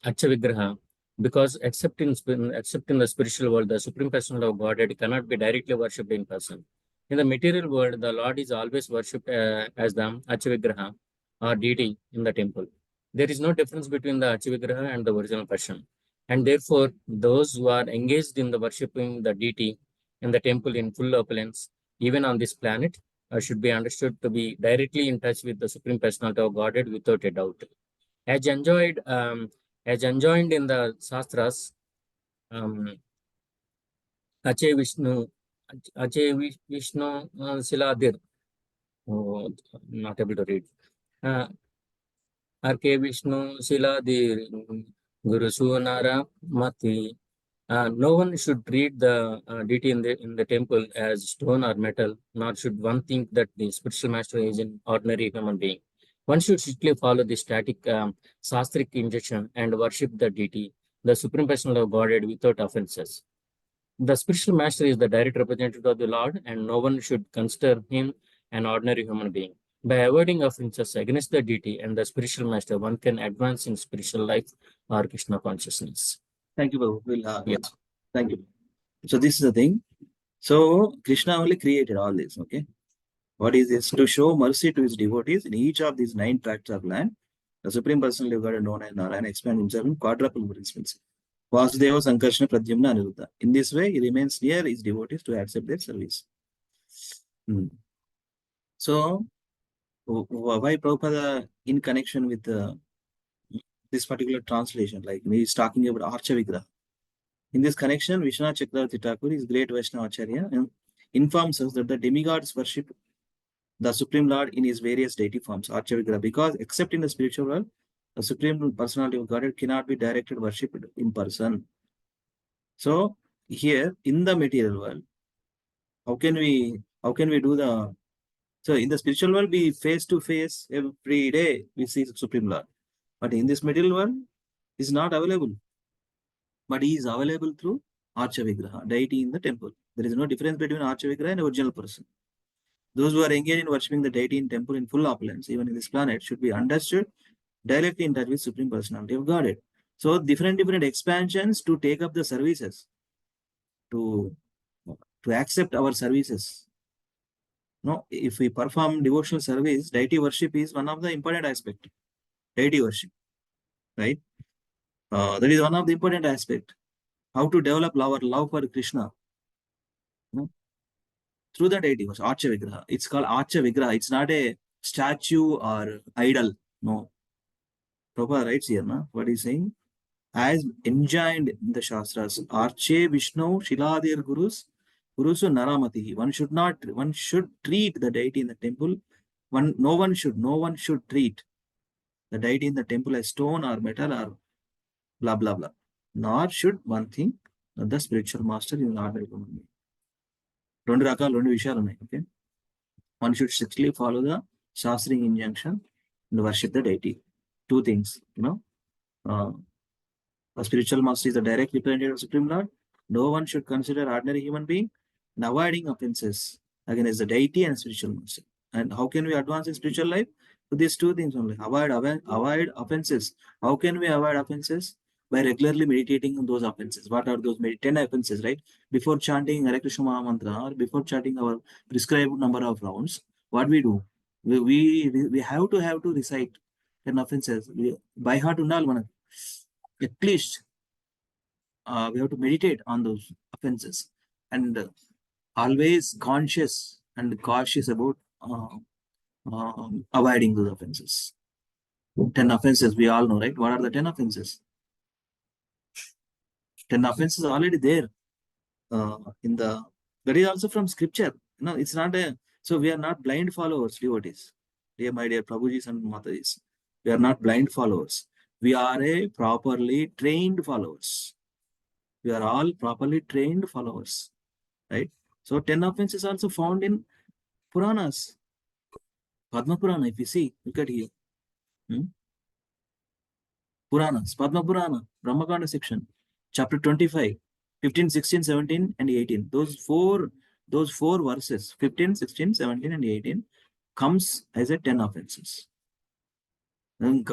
Archa because except in the spiritual world, the Supreme Personality of Godhead cannot be directly worshipped in person. In the material world, the Lord is always worshipped as the Archa or deity in the temple. There is no difference between the Archa and the original person. And therefore, those who are engaged in the worshipping the deity in the temple in full opulence, even on this planet, should be understood to be directly in touch with the Supreme Personality of Godhead without a doubt. As enjoined in the Shastras, Ache Vishnu Siladir, not able to read. Arke Vishnu Siladir Guru Sunara Mati. No one should treat the deity in the temple as stone or metal, nor should one think that the spiritual master is an ordinary human being. One should strictly follow the static sastric injunction and worship the deity, the Supreme Personality of Godhead, without offenses. The spiritual master is the direct representative of the Lord, and no one should consider him an ordinary human being. By avoiding offenses against the deity and the spiritual master, one can advance in spiritual life or Krishna consciousness. Thank you, Babu. We'll Yeah. Thank you. So this is the thing. So Krishna only created all this. Okay. What is this? To show mercy to his devotees in each of these 9 tracts of land, the Supreme Personality of God, known as Narayana, expands himself in quadruple principles. Vasudeva, Sankarshana, Pradyumna, Aniruddha. In this way, he remains near his devotees to accept their service. So, why Prabhupada in connection with this particular translation, like he is talking about Archa Vigraha. In this connection, Vishwanath Chakravarti Thakur, his great Vaishnava Acharya, informs us that the demigods worship the Supreme Lord in his various deity forms, Archa Vigraha, because except in the spiritual world, the Supreme Personality of Godhead cannot be directed worshipped in person. So here in the material world, how can we do the so in the spiritual world we face to face every day we see the Supreme Lord, but in this material world is not available. But he is available through Archa Vigraha, deity in the temple. There is no difference between Archa Vigraha and original person. Those who are engaged in worshipping the deity in temple in full opulence, even in this planet, should be understood directly in touch with Supreme Personality of Godhead. So different expansions to take up the services, to accept our services. No, if we perform devotional service, deity worship is one of the important aspect. Deity worship, right? That is one of the important aspect. How to develop our love for Krishna. No? through the deity. Was Archa Vigraha. It's called Archa Vigraha. It's not a statue or idol. No. Prabhupada writes here, na? What he's saying? As enjoined in the Shastras, Arche Vishnu Shiladir Gurus, Gurusu Naramati. One should treat the deity in the temple. No one should treat the deity in the temple as stone or metal or blah blah blah. Nor should one think that the spiritual master is an ordinary human being. రెండు విషయాలు ఉన్నాయి. Okay. One should strictly follow the Shastric injunction and worship the deity. Two things, a spiritual master is the direct representative of Supreme Lord. No one should consider ordinary human being and avoiding offenses against the deity and spiritual master. And how can we advance in spiritual life? With these two things only. Avoid offenses. How can we avoid offenses? By regularly meditating on those offenses. What are those 10 offenses, right? Before chanting Hare Krishna Maha Mantra or before chanting our prescribed number of rounds, what we do? We have to recite 10 offenses. By heart undal manaki. At least we have to meditate on those offenses and always conscious and cautious about avoiding those offenses. 10 offenses, we all know, right? What are the 10 offenses? 10 offenses are already there that is also from scripture. It's not so we are not blind followers, devotees. Dear my dear Prabhujis and Matajis, we are not blind followers. We are a properly trained followers. We are all properly trained followers, right? So 10 offenses also found in Puranas. Padma Purana, if you see, look at here. Puranas, Padma Purana, Brahmakanda section, chapter 25, 15, 16, 17, and 18. Those four verses, 15, 16, 17, and 18, comes as a 10 offenses.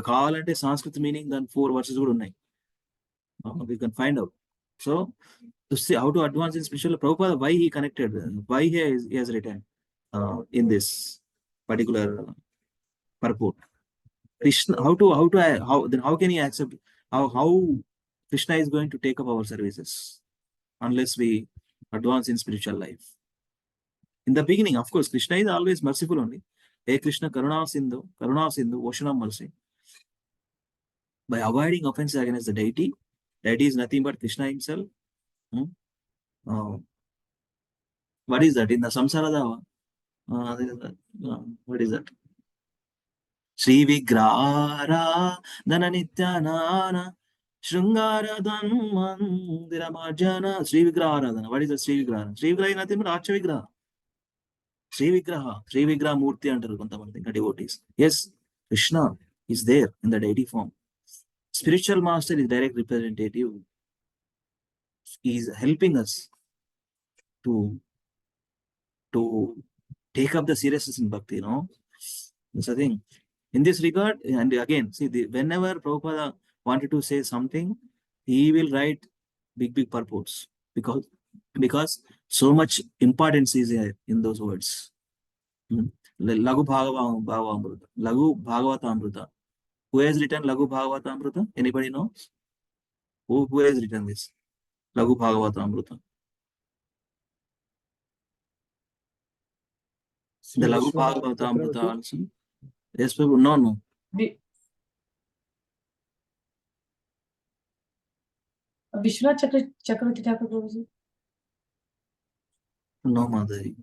కావాలంటే సంస్కృత meaning దాని 4 verses కూడా ఉన్నాయి. We can find out. So to see how to advance in spiritual, Prabhupada, why he connected, why he has written in this particular purport. Krishna, how can he accept, how Krishna is going to take up our services unless we advance in spiritual life? In the beginning, of course, Krishna is always merciful only. Hey Krishna, Karuna Sindhu, ocean of mercy. By avoiding offenses against the deity, deity is nothing but Krishna himself. What is that? In the Samsara Dava, what is that? Sri Vigrara Dana Nityanana Shrungara Dhanmandira Marjana. Sri Vigrara Dana. What is the Sri Vigrara? Sri Vigrara is nothing but Archa Vigraha. Sri Vigraha Murti antaru kontamandi devotees. Yes, Krishna is there in the deity form. Spiritual master is direct representative. He is helping us to take up the seriousness in bhakti, That's the thing. In this regard, and again, see, whenever Prabhupada wanted to say something, he will write big purports because so much importance is there in those words. Lagu Bhagavatamrita. Who has written Lagu Bhagavatamrita? Anybody knows? Who has written this? Lagu Bhagavatamrita. The Lagu Bhagavatamrita also. Yes, Prabhu. No. Vishwanath Chakravarti Thakur Prabhuji. No, Madhuri.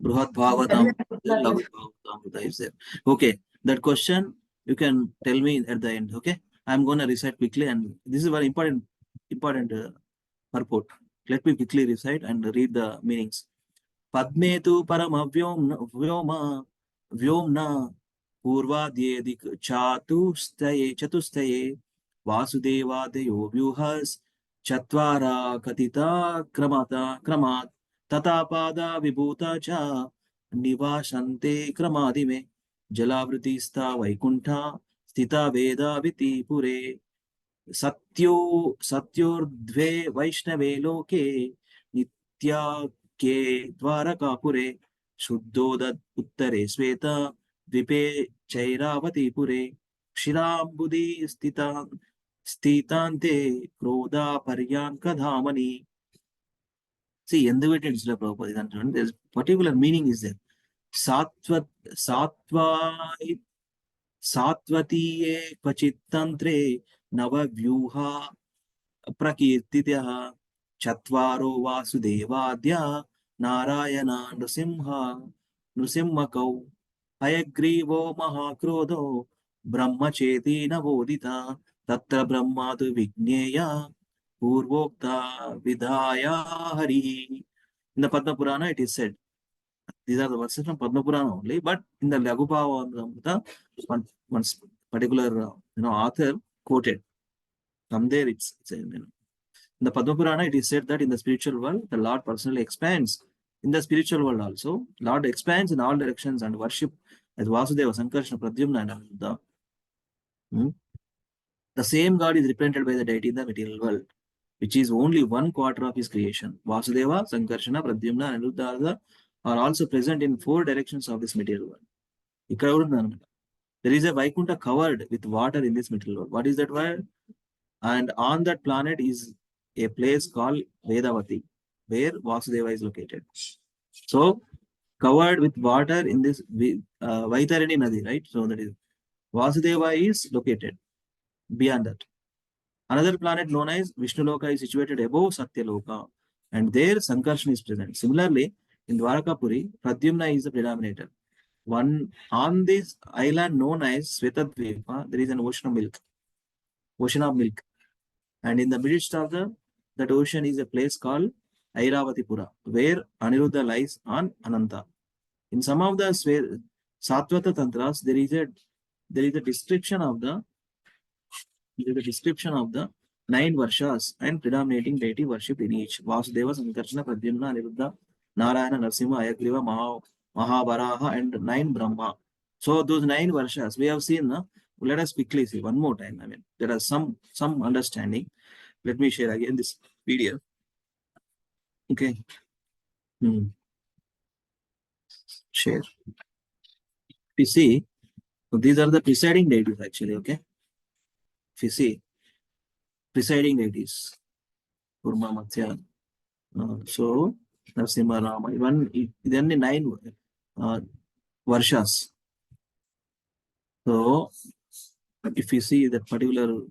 Bruhat Bhagavatamrita, Lagu Bhagavatamrita is there. Okay, that question you can tell me at the end. Okay, I'm going to recite quickly, and this is very important purport. Let me quickly recite and read the meanings. Padmetu parama vyomna purvadyedik chatustaye vasudevadayo vyuhas chatvara katita kramat tatapada vibhuta cha nivashante kramadime jalavritista vaikunta stita veda viti pure satyordve vaishnave loke nitya के द्वारकापुरे शुद्धोदत उत्तरे श्वेत द्वीपे चैरावतीपुरे क्षीराम्बुदि स्थितान्ते क्रोधा पर्याङ्कधामनि See, Enduvated Srila Prabhupada, there's particular meaning is there. Satvat, Satva, Satvatiye Kvachittantre Nava Vyuha Prakirtityaha Chatvaro Vasudevadya Narayana Nrusimhakau Hayagrivo Mahakrodo Brahmacheti Navodita Tatra Brahmatu Vigneya Purvokta Vidhaya Hari. In the Padma Purana, it is said, these are the verses from Padma Purana only, but in the Lagupava, one particular author quoted. From there, in the Padma Purana, it is said that in the spiritual world, the Lord personally expands. In the spiritual world also, Lord expands in all directions and worship as Vasudeva, Sankarshana, Pradyumna, and Anuruddha. The same God is represented by the deity in the material world, which is only 1/4 of his creation. Vasudeva, Sankarshana, Pradyumna, and Anuruddha are also present in 4 directions of this material world. There is a Vaikuntha covered with water in this material world. What is that word? And on that planet is a place called Vedavati, where Vasudeva is located. So, covered with water in this Vaitarani Nadi, right? So, that is Vasudeva is located beyond that. Another planet known as Vishnuloka is situated above Satyaloka, and there Sankarshan is present. Similarly, in Dwarakapuri, Pradyumna is the predominator. On this island known as Svetadvipa, there is an ocean of milk. And in the midst of that ocean is a place called Airavatipura, where Aniruddha lies on Ananta. In some of the Satvata Tantras, there is a description of the 9 Varshas and predominating deity worshipped in each. Vasudeva, Sankarshana, Pradyumna, Aniruddha, Narayana, Narsimha, Ayagriva, Mahavaraha, and 9 Brahma. So those 9 Varshas we have seen. Let us quickly see one more time. I mean, there are some understanding. Let me share again this PDF. Okay. Share. You see, so these are the presiding deities actually. Okay. If you see, presiding deities. Kurma Matsya. So, Narasimha Rama. Then the 9 Varshas. So, if you see that particular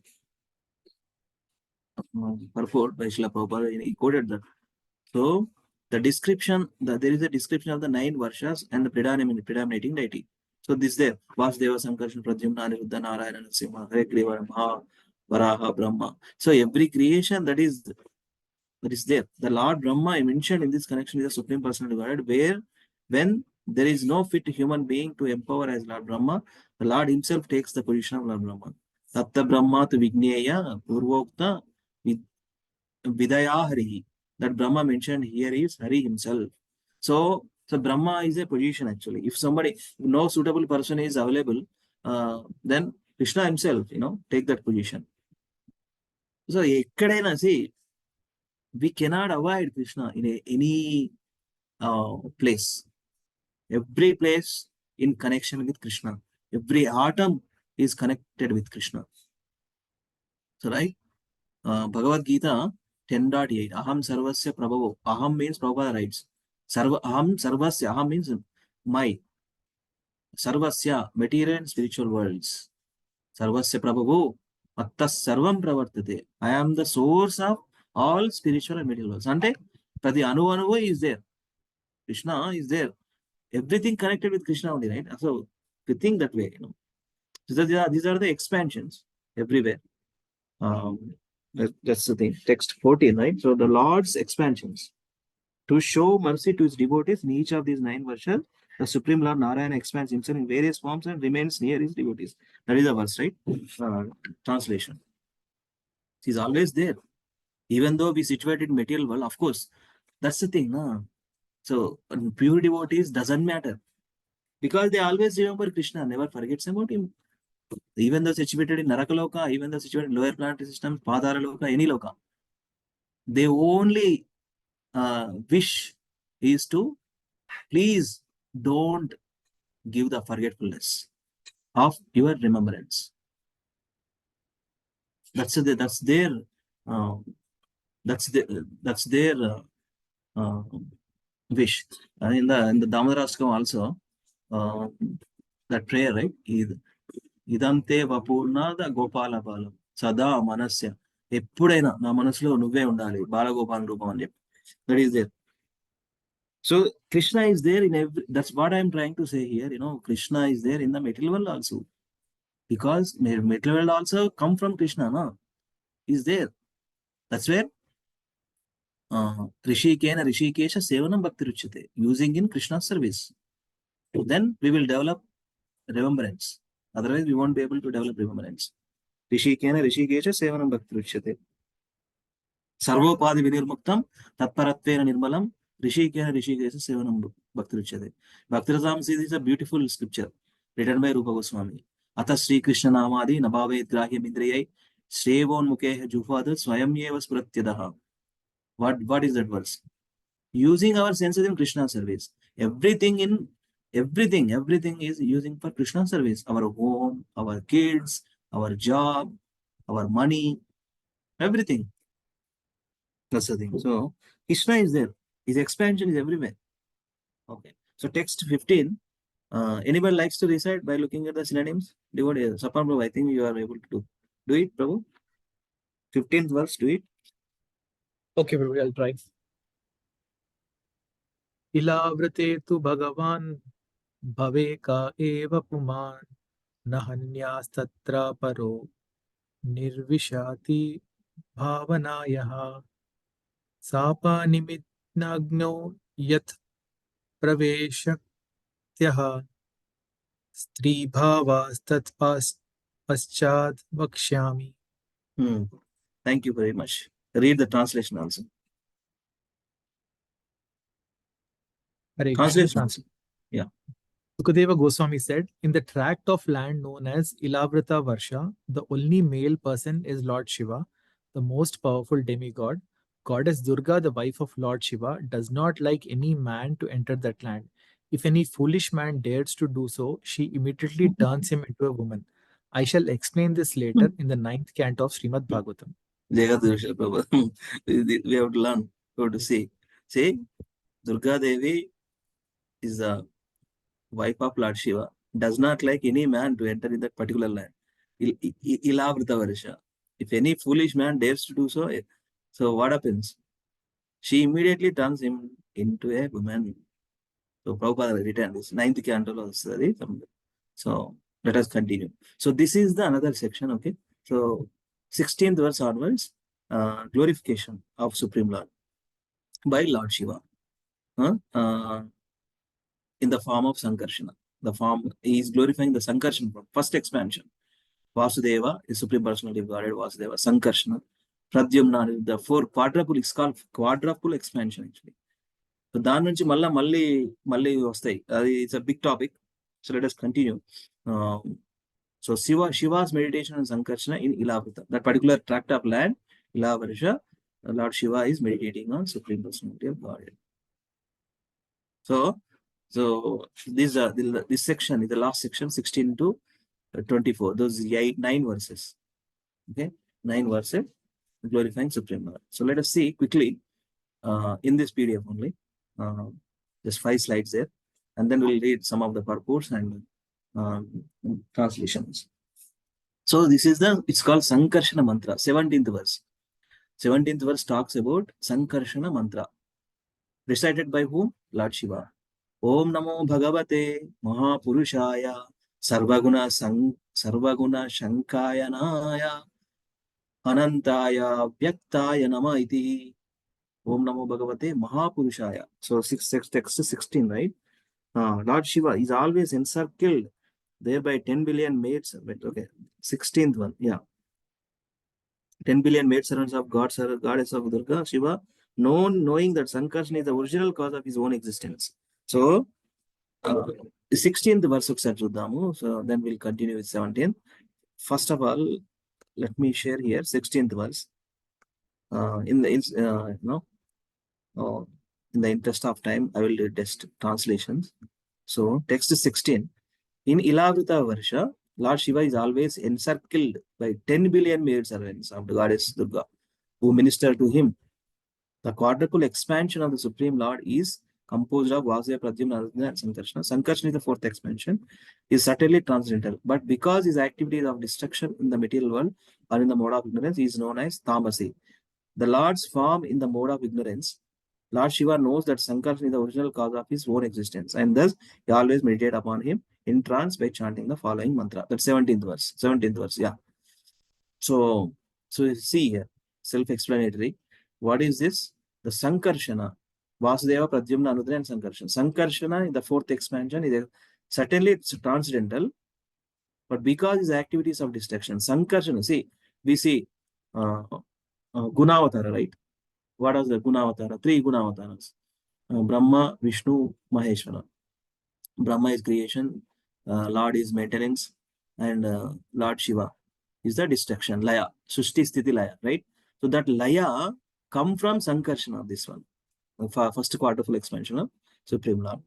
purport by Srila Prabhupada, he quoted that. So, the description, there is a description of the 9 Varshas and the predominating deity. So, this there, Vasudeva, Sankarshan, Pradyumna, Aniruddha, Narayana, Narasimha, Hayagriva, Maha, Varaha, Brahma. So, every creation that is there. The Lord Brahma I mentioned in this connection is the Supreme Personality of Godhead, where when there is no fit human being to empower as Lord Brahma, the Lord himself takes the position of Lord Brahma. Tatta Brahma tu Vigneya Purvokta Vidaya Hari. That Brahma mentioned here is Hari himself. So Brahma is a position actually. If no suitable person is available, then Krishna himself, take that position. So, see, we cannot avoid Krishna in any place. Every place in connection with Krishna. Every atom is connected with Krishna. So, right? Bhagavad Gita 10.8. Aham sarvasya prabhavo. Aham means Prabhupada writes. Aham sarvasya. Aham means my. Sarvasya, material and spiritual worlds. Sarvasya prabhavo. Attas sarvam pravartate. I am the source of all spiritual and material worlds. Ante, Prati Anuva is there. Krishna is there. Everything connected with Krishna only, right? So, we think that way, These are the expansions everywhere. That's the thing. Text 14, right? So, the Lord's expansions. To show mercy to his devotees in each of these 9 verses, the Supreme Lord Narayana expands himself in various forms and remains near his devotees. That is the verse, right? Translation. He's always there. Even though we situated in material world, of course, that's the thing. So, pure devotees doesn't matter. Because they always remember Krishna, never forgets about him. Even though situated in Narakaloka, even though situated in lower planetary systems, Padara Loka, any Loka, they only wish is to please don't give the forgetfulness of your remembrance. That's their wish. And in the Damodarashtakam also, that prayer, right? Idante vapurnada gopala balam sada manasya. ఎప్పుడైనా నా మనసులో నువ్వే ఉండాలి బాలగోపాల రూపం అని చెప్పి. That is there. So Krishna is there in every. That's what I'm trying to say here. Krishna is there in the material world also, because material world also come from Krishna, no? Is there. That's where Rishikena Rishikesha Sevanam Bhakti Ruchate, using in Krishna's service. Then we will develop remembrance. Otherwise, we won't be able to develop remembrance. Rishikena Rishikesha Sevanam Bhakti Ruchate. Sarvopadi Vinirmuktam, Tatparatvena Nirmalam, Rishikena Rishikesha Sevanam Bhakti Ruchate. Bhaktirazam says is a beautiful scripture written by Rupa Goswami. Ata Sri Krishna Namadi Nabhavet Grahyam Indriyai Shrevon Mukeha Jufad Swayamyeva Spratyadaha. What is that verse? Using our senses in Krishna service. Everything is using for Krishna service. Our home, our kids, our job, our money, everything. That's the thing. So Krishna is there. His expansion is everywhere. Okay. So text 15. Anybody likes to recite by looking at the synonyms? Sapan Prabhu, I think you are able to do it, Prabhu. 15th verse, do it. Okay, Prabhu, I'll try. Ilavrate tu Bhagavan bhaveka eva puman nahanyastatra paro nirvishati bhavanayaha sapa nimitnagno yat praveshakyaha stri bhavastat paschad vakshyami. Thank you very much. Read the translation also. Hare Translation. Krishna. Yeah. Sukadeva Goswami said, in the tract of land known as Ilavrata Varsha, the only male person is Lord Shiva, the most powerful demigod. Goddess Durga, the wife of Lord Shiva, does not like any man to enter that land. If any foolish man dares to do so, she immediately turns him into a woman. I shall explain this later in the 9th canto of Srimad Bhagavatam. Jagadusha Prabhu. We have to learn, we have to see. See, Durga Devi is the wife of Lord Shiva, does not like any man to enter in that particular land. Ilavrita Varsha. If any foolish man dares to do so, so what happens? She immediately turns him into a woman. So Prabhupada written this 9th canto. So let us continue. So this is the another section, okay? So 16th verse onwards, glorification of Supreme Lord by Lord Shiva. In the form of Sankarshana. The form is glorifying the Sankarshana from first expansion. Vasudeva is Supreme Personality of Godhead, Vasudeva, Sankarshana, Pradyumna, the four quadruple is called quadruple expansion actually. So దాని నుంచి మళ్ళీ వస్తాయి. It's a big topic. So let us continue. So Shiva's meditation on Sankarshana in Ilavrita. That particular tract of land, Ilavarsha, Lord Shiva is meditating on Supreme Personality of Godhead. So this section is the last section, 16 to 24. Those 9 verses. Okay, 9 verses glorifying Supreme Lord. So let us see quickly in this PDF only. Just 5 slides there, and then we'll read some of the purports and translations. So this is it's called Sankarshana Mantra, 17th verse. 17th verse talks about Sankarshana Mantra. Recited by whom? Lord Shiva. Om Namo Bhagavate Mahapurushaya Sarvaguna Shankayanaya Anantaya Vyaktaya Nama iti. Om Namo Bhagavate Mahapurushaya. So text 16, right? Lord Shiva is always encircled there by 10 billion maids. Okay, 16th one, yeah. 10 billion maid servants of goddess of Durga, Shiva, knowing that Sankarshana is the original cause of his own existence. So, the 16th verse of Satrudamu, so then we'll continue with 17th. First of all, let me share here 16th verse. In the interest of time, I will do test translations. So, text is 16. In Ilavrita Varsha, Lord Shiva is always encircled by 10 billion maid servants of the goddess Durga, who minister to him. The quadruple expansion of the Supreme Lord is composed of Vasudeva, Pradyumna, Arjuna, and Sankarsana. Sankarsana is the fourth expansion, is certainly transcendental, but because his activities of destruction in the material world are in the mode of ignorance, he is known as Tamasi. The Lord's form in the mode of ignorance, Lord Shiva knows that Sankarsana is the original cause of his own existence, and thus he always meditate upon him in trance by chanting the following mantra. That's 17th verse. 17th verse, yeah. So you see here, self-explanatory. What is this? The Sankarshana. Vasudeva, Pradyumna, Anudra, and Sankarshana. Sankarshana in the fourth expansion is certainly it's transcendental, but because his activities of destruction, Sankarshana, see, we see Gunavatara, right? What are the Gunavatara? Three Gunavataras. Brahma, Vishnu, Maheshwara. Brahma is creation, Lord is maintenance, and Lord Shiva is the destruction, Laya, Sushti Sthiti Laya, right? So that Laya come from Sankarshana, this one, first quarterful expansion of Supreme Lord.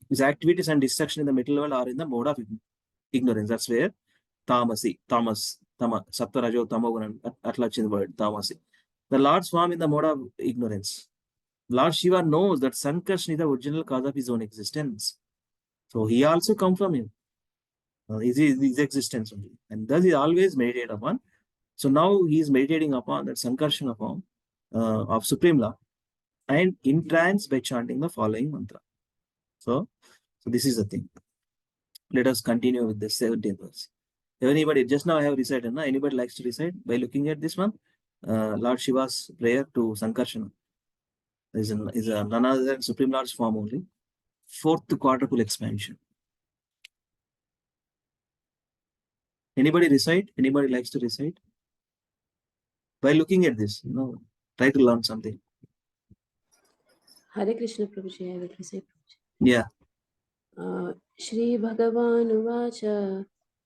His activities and destruction in the middle world are in the mode of ignorance. That's where Tamasi, Tamas, Tama, Saptarajo, Tamogunan, Atlachin word, Tamasi. The Lord's form in the mode of ignorance. Lord Shiva knows that Sankarsana is the original cause of his own existence. So he also come from him. His existence only. And thus he always meditate upon. So now he is meditating upon that Sankarsana form of Supreme Lord and in trance by chanting the following mantra. So this is the thing. Let us continue with the 17th verse. Anybody, just now I have recited, na? Anybody likes to recite by looking at this one? Lord Shiva's prayer to Sankarsana is none other than Supreme Lord's form only. Fourth quadruple expansion. Anybody recite? Anybody likes to recite? By looking at this, try to learn something. Hare Krishna Prabhuji, I will recite. Yeah. Shri Bhagavan Uvacha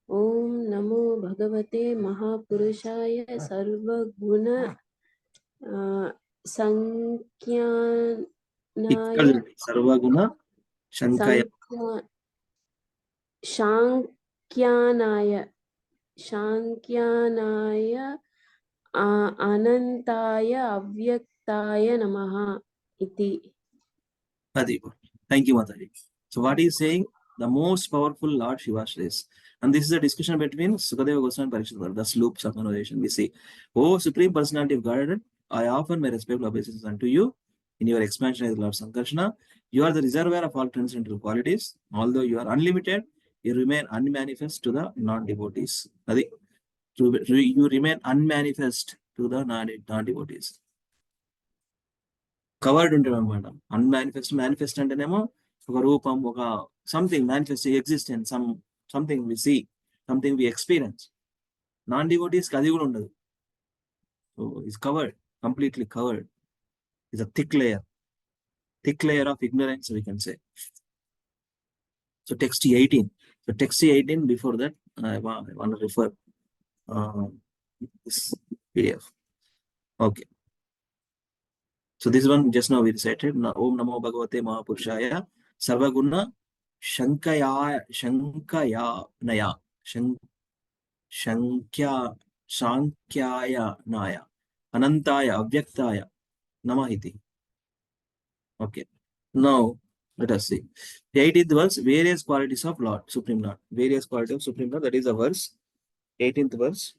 Om Namo Bhagavate Mahapurushaye Sarva Guna Sankyanaya Sarvaguna Shankaya. Shankyanaya Anantaya Avyaktaya Namaha iti. Adiva. Thank you, Mataji. So what he is saying, the most powerful Lord Shiva is. And this is a discussion between Sukadeva Goswami and Parikshit. The sloops of conversation. We say, O Supreme Personality of Godhead, I offer my respectful obeisances unto you in your expansion as Lord Sankarsana. You are the reservoir of all transcendental qualities. Although you are unlimited, you remain unmanifest to the non-devotees. You remain unmanifest to the non-devotees. Covered into unmanifest, manifest antenemo, rupam, something manifest existence, something we see, something we experience. Non-devotees kadi kuda undadu. So it's covered, completely covered. It's a thick layer of ignorance, we can say. So text 18. So text 18, before that, I want to refer this PDF. Okay. So this one just now we recited. Om Namo Bhagavate Mahapurushaya Sarvaguna Shankaya Naya Shankyaya Naya Anantaya Avyaktaya Namahiti. Okay. Now let us see. The 18th verse, various qualities of Lord, Supreme Lord. Various qualities of Supreme Lord. That is a verse. 18th verse.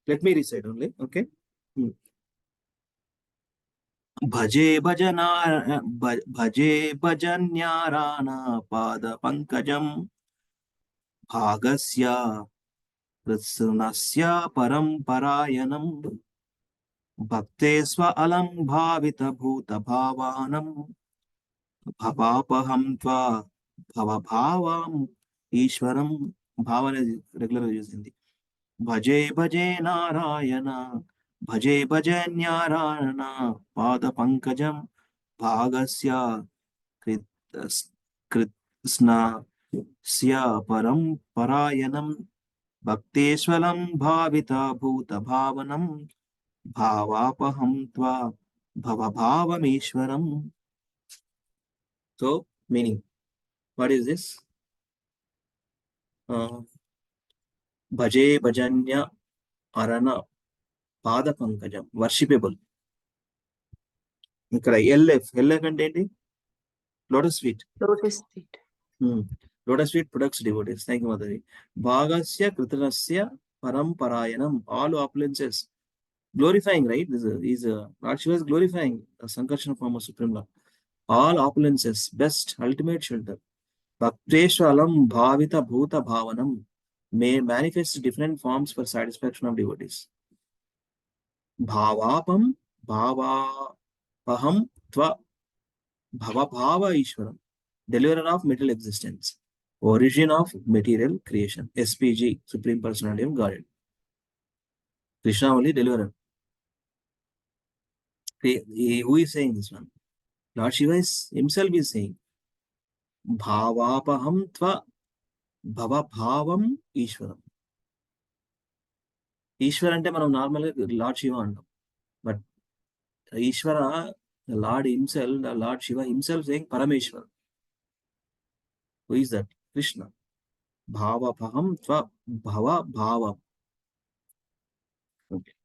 Let me recite only. Okay. Bhaje bhajanyaranā pada pankajam bhagasya prasannasya paramparayanam bhaktesva alam bhavita bhuta bhavanam bhavapaham tva bhavabhavam ishwaram. Bhavan is regular using. Bhaje narayana Bhaje Nyarana Pada Pankajam Bhagasya Krishna Sya Param Parayanam Bhakteshwalam Bhavita Bhuta Bhavanam Bhavapaham Tva Bhavabhavameshwaram. So, meaning, what is this? Bhaje Bhajanya Arana Pada Pankajam, worshipable. ఇక్కడ LF అంటే ఏంటి? Lotus feet. Lotus feet. Lotus feet products devotees. Thank you, Mataji. Bhagasya Kritanasya Paramparayanam. All opulences. Glorifying, right? This is Lord Shiva is glorifying the Sankarsana form of Supreme Lord. All opulences, best, ultimate shelter. Bhakteshwalam Bhavita Bhuta Bhavanam may manifest different forms for satisfaction of devotees. Bhavapam Bhavapaham Tva Bhava Ishwaram. Deliverer of material existence. Origin of material creation. SPG, Supreme Personality of Godhead. Krishna only deliverer. Who is saying this one? Lord Shiva himself is saying, Bhavapaham Tva Bhavam Ishwaram. Ishwar ante manam normally Lord Shiva antam. But Ishwara, the Lord himself, the Lord Shiva himself saying Parameshwar. Who is that? Krishna. Bhavapaham Tva Bhavam. Okay.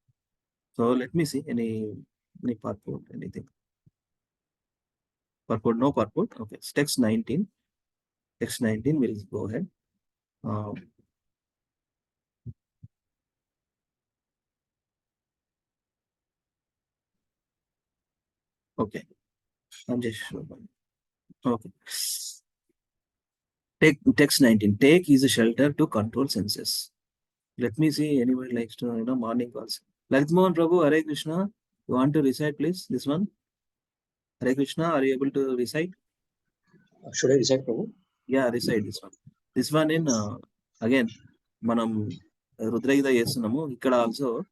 So let me see any purport, anything. Purport, no purport. Okay, it's text 19. Text 19, we'll go ahead. Okay. I'm just sure. Okay. Text 19. Take is a shelter to control senses. Let me see anybody likes to, morning calls. Lakshman Prabhu, Hare Krishna. You want to recite, please? This one? Hare Krishna, are you able to recite? Should I recite, Prabhu? Yeah, recite this one. This one in, again, Manam Rudragita Yesunamu, Ikkada also,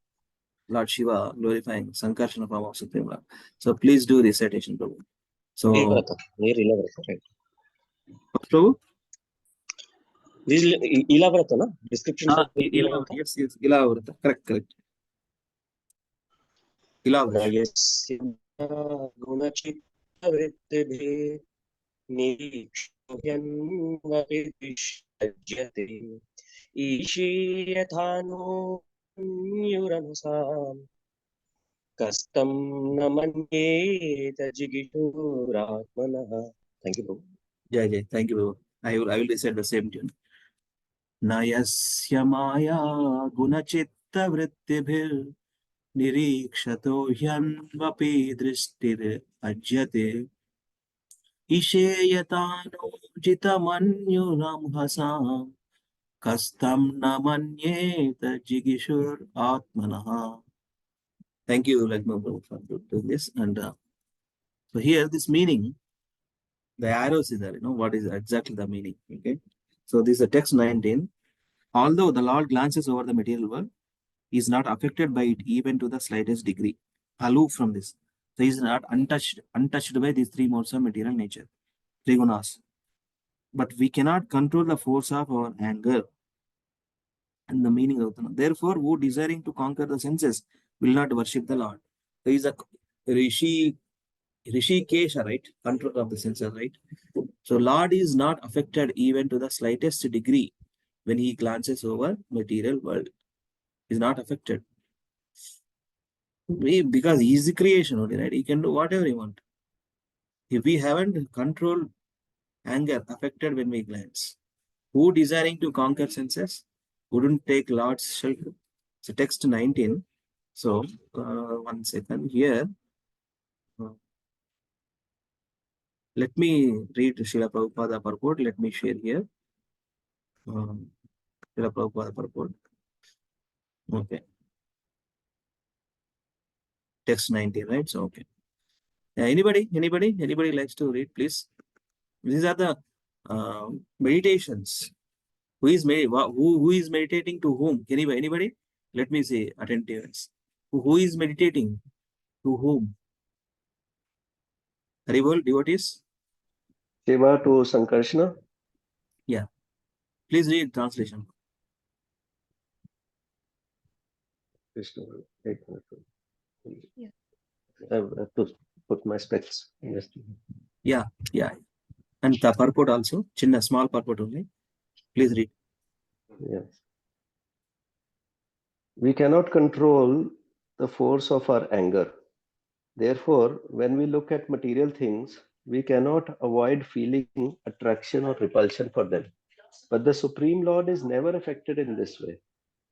Lord Shiva glorifying Sankarsana form of Supreme Lord. So please do recitation, Prabhu. So, right? Prabhu? This is Ilavrata, na? Description of Ilavrata? Yes, Ilavrata. Correct. Ilavrata. Yes. Gunachitavrittibhi nikshohyanvapitishyate ishiyatano yuranasam kastam namanyeta jigishuratmanah. Thank you, Prabhu. Jai. Thank you, Prabhu. I will recite the same tune. Nayasya maya gunachitta vrittibhir nirekshato hyanvapi drishtir ajyate isheyatano jitamanyuramhasam kastam namanyeta jigishur atmanaha. Thank you, Lakshman Prabhu, for doing this. And so here, this meaning, the arrows is there, what is exactly the meaning. Okay. So this is the text 19. Although the Lord glances over the material world, he is not affected by it even to the slightest degree. Aloof from this. So he is not untouched by these three modes of material nature, three gunas. But we cannot control the force of our anger. And the meaning of the therefore, who desiring to conquer the senses will not worship the Lord. So he is a Rishi Kesha, right? Control of the senses, right? So Lord is not affected even to the slightest degree when he glances over material world. He is not affected. Because he is the creation only, right? He can do whatever he wants. If we haven't controlled anger affected when we glance, who desiring to conquer senses wouldn't take Lord's shelter? So text 19. So 1 second here. Let me read Srila Prabhupada purport. Let me share here. Srila Prabhupada purport. Okay. Text 19, right? So okay. Anybody likes to read, please? These are the meditations. Who is meditating to whom? Anybody? Let me say attentiveness. Who is meditating to whom? Haribol, devotees? Shiva to Sankarsana. Yeah. Please read translation. Krishna. I have to put my specs. Yeah. And the purport also, small purport only. Please read. Yes. We cannot control the force of our anger, Therefore, when we look at material things, we cannot avoid feeling attraction or repulsion for them. But the Supreme Lord is never affected in this way.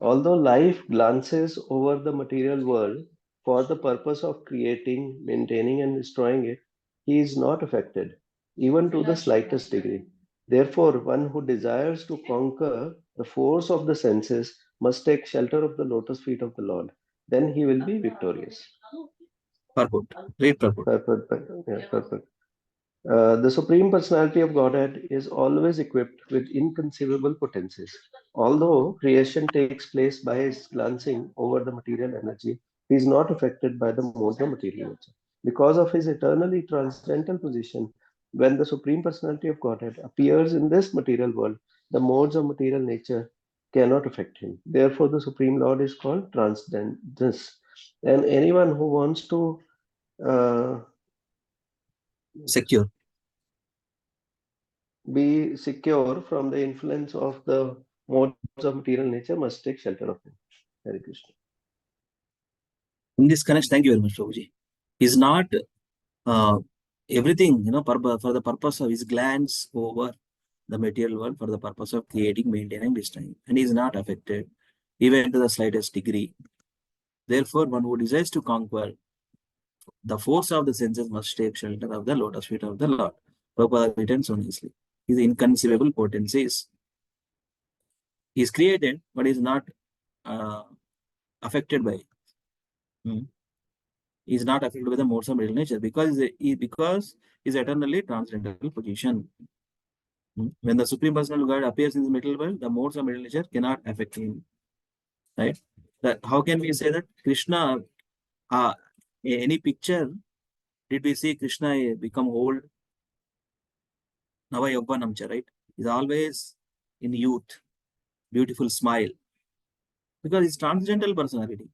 Although life glances over the material world for the purpose of creating, maintaining, and destroying it, he is not affected, even to the slightest degree. Therefore, one who desires to conquer the force of the senses must take shelter of the lotus feet of the Lord. Then he will be victorious. Purport. Read purport. Perfect. The Supreme Personality of Godhead is always equipped with inconceivable potencies. Although creation takes place by his glancing over the material energy, he is not affected by the modes of material nature. Because of his eternally transcendental position, when the Supreme Personality of Godhead appears in this material world, the modes of material nature cannot affect him. Therefore, the Supreme Lord is called transcendence. And anyone who wants to Secure. be secure from the influence of the modes of material nature must take shelter of him. Hare Krishna. In this connection, thank you very much, Prabhuji. He's not everything, for the purpose of his glance over the material world for the purpose of creating, maintaining, destroying. And he is not affected even to the slightest degree. Therefore, one who desires to conquer the force of the senses must take shelter of the lotus feet of the Lord. Prabhupada returns on easily. His inconceivable potencies. He is created, but is not affected by it. He is not affected by the modes of material nature because he is eternally transcendental position. When the Supreme Personal God appears in the material world, the modes of material nature cannot affect him. Right? How can we say that Krishna, any picture, did we see Krishna become old? Nava Yogvanamcha, right? He's always in youth, beautiful smile. Because he's transcendental personality.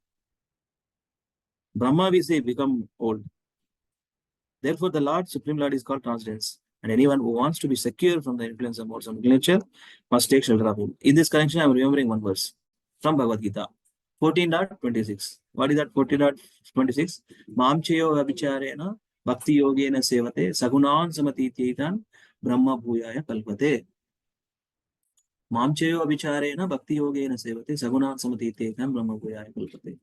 Brahma, we say, become old. Therefore, the Lord, Supreme Lord, is called transcendence. And anyone who wants to be secure from the influence of modes of nature must take shelter of him. In this connection, I am remembering one verse from Bhagavad Gita, 14.26. What is that 14.26? Mamchayo abhicharena bhakti yogena sevate sagunan samatityetan brahma bhuyaya kalpate. Mamchayo abhicharena bhakti yogena sevate sagunan samatityetan brahma bhuyaya kalpate.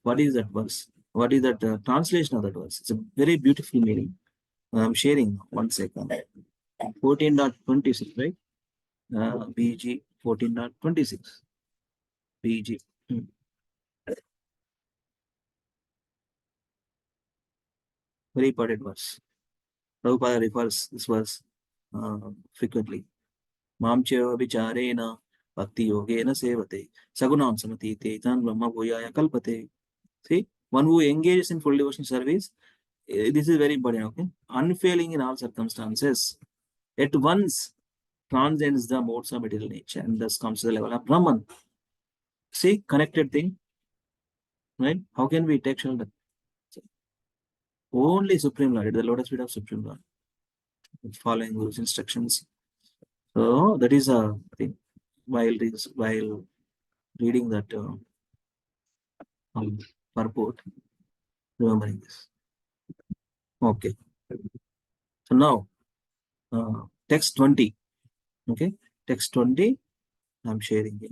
What is that verse? What is that translation of that verse? It's a very beautiful meaning. I'm sharing 1 second. 14.26, right? BG 14.26. BG. Very important verse. Prabhupada refers this verse frequently. Mamchayo vicharena bhakti yogena sevate sagunan samatityetan brahma bhuyaya kalpate. See, one who engages in full devotion service, this is very important, okay? Unfailing in all circumstances, at once transcends the modes of material nature and thus comes to the level of Brahman. See, connected thing, right? How can we take shelter? Only Supreme Lord, the lotus feet of Supreme Lord, following those instructions. So that is a thing. While reading that purport, remembering this. Okay. So now, text 20. Okay, text 20. I'm sharing it.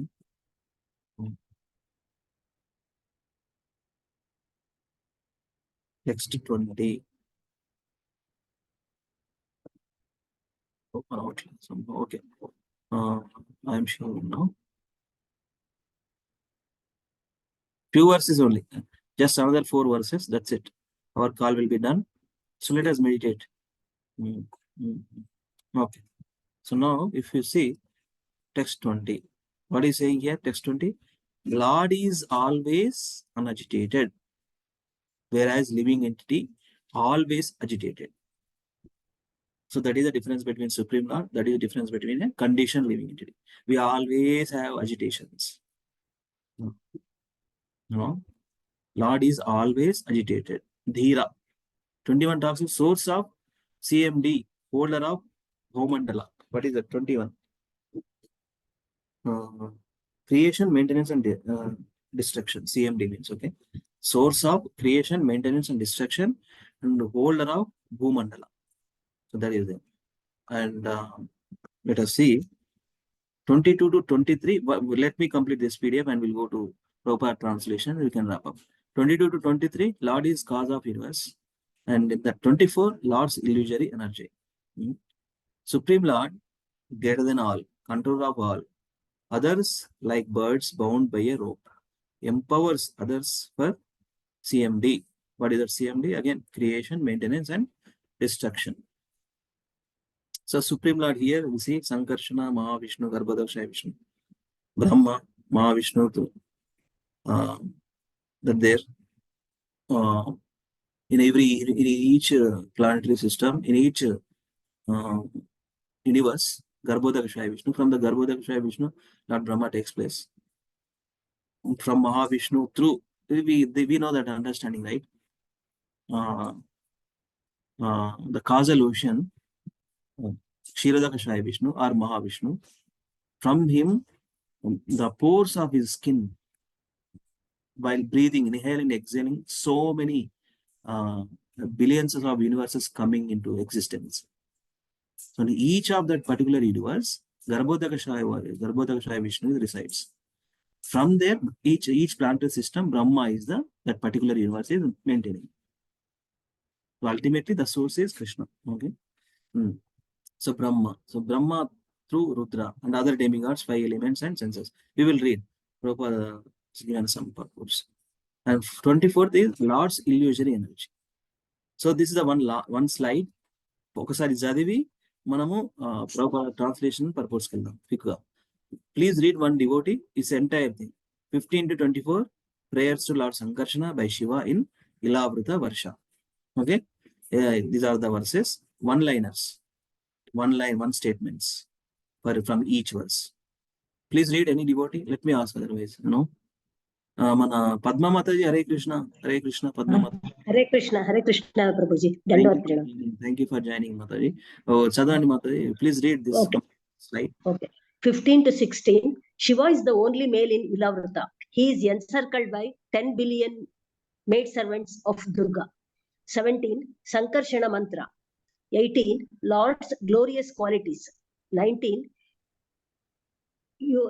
Text 20. Open Outline. Okay. I'm sharing now. Few verses only. Just another 4 verses. That's it. Our call will be done. So let us meditate. Okay. So now, if you see text 20, what is saying here? Text 20. Lord is always unagitated, whereas living entity always agitated. So that is the difference between Supreme Lord. That is the difference between a conditioned living entity. We always have agitations. No. Lord is always agitated. Dhira. 21 talks of source of CMD, holder of Bhomandala. What is that? 21. Creation, maintenance, and destruction. CMD means, okay. source of creation, maintenance, and destruction, and holder of Bhumandala. So that is it. And let us see 22 to 23. Let me complete this PDF and we'll go to proper translation. We can wrap up. 22 to 23, Lord is cause of universe. And in the 24, Lord's illusory energy. Supreme Lord, greater than all, controller of all. Others, like birds bound by a rope, empowers others for CMD. What is that CMD? Again, creation, maintenance, and destruction. So Supreme Lord here, we see Sankarshana, Mahavishnu, Garbhodaksha Vishnu, Brahma, Mahavishnu, that there. In each planetary system, in each universe, Garbhodaksha Vishnu, from the Garbhodaksha Vishnu, Lord Brahma takes place. From Mahavishnu through, we know that understanding, right? The causal ocean, Kshiradakashaya Vishnu or Mahavishnu, from him, the pores of his skin, while breathing, inhaling, exhaling, so many billions of universes coming into existence. So in each of that particular universe, Garbhodakashaya Vishnu resides. From there, each planetary system, Brahma is that particular universe is maintaining. So ultimately, the source is Krishna. Okay. So Brahma through Rudra and other demigods, 5 elements and senses. We will read. Prabhupada has given some purpose. And 24th is Lord's illusory energy. So this is the one slide. ఒకసారి చదివి మనము Prabhupada translation purpose కెళ్దాం quick గా. Please read one devotee, its entire thing. 15 to 24 prayers to Lord Sankarshana by Shiva in Ilavrita Varsha. Okay, these are the verses, one-liners, one line, one statements from each verse. Please read any devotee. Let me ask otherwise, మన Padma Mataji Hare Krishna Padma Mataji Hare Krishna Prabhuji thank you for joining Mataji చదవండి Mataji please read this slide. Okay. 15 to 16, Shiva is the only male in Ilavrita. He is encircled by 10 billion maid servants of Durga. 17, Sankarshana mantra. 18, Lord's glorious qualities. 19, you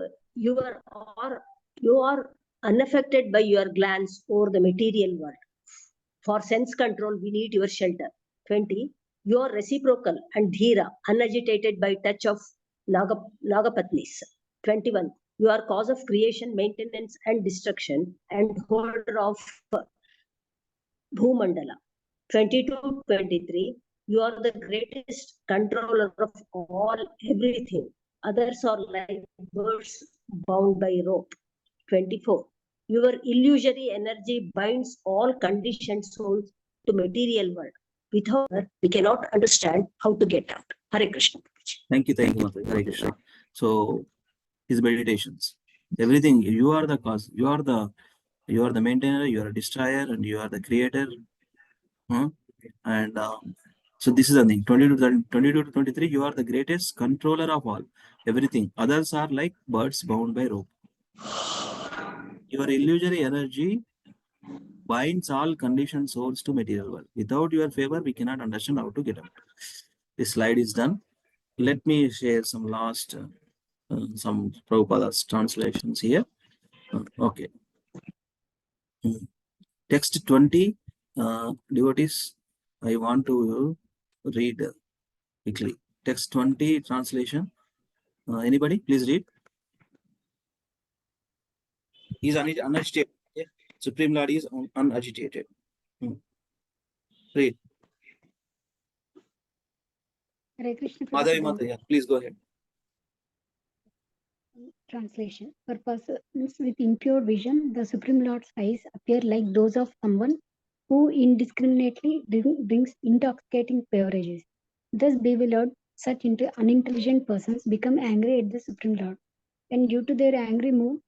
are unaffected by your glance over the material world. For sense control, we need your shelter. 20, you are reciprocal and dhira, unagitated by touch of Nagapatnis. 21, you are cause of creation, maintenance, and destruction, and holder of Bhumandala. 22-23, you are the greatest controller of all everything. Others are like birds bound by rope. 24, your illusory energy binds all conditioned souls to material world. Without her, we cannot understand how to get out. Hare Krishna. Thank you, Mataji. Hare Krishna. So his meditations, everything, you are the cause, you are the maintainer, you are a destroyer, and you are the creator. And so this is the thing. 22 to 23, you are the greatest controller of all everything. Others are like birds bound by rope. Your illusory energy binds all conditioned souls to material world. Without your favor, we cannot understand how to get out. This slide is done. Let me share some last some Prabhupada's translations here. Okay. Text 20, devotees, I want to read quickly. Text 20 translation. Anybody, please read. He's unagitated. Okay? Supreme Lord is unagitated. Read. Hare Krishna. Madhavi Mata, yeah, please go ahead. Translation. For persons with impure vision, the Supreme Lord's eyes appear like those of someone who indiscriminately drinks intoxicating beverages. Thus, bewildered, such unintelligent persons become angry at the Supreme Lord. And due to their angry mood,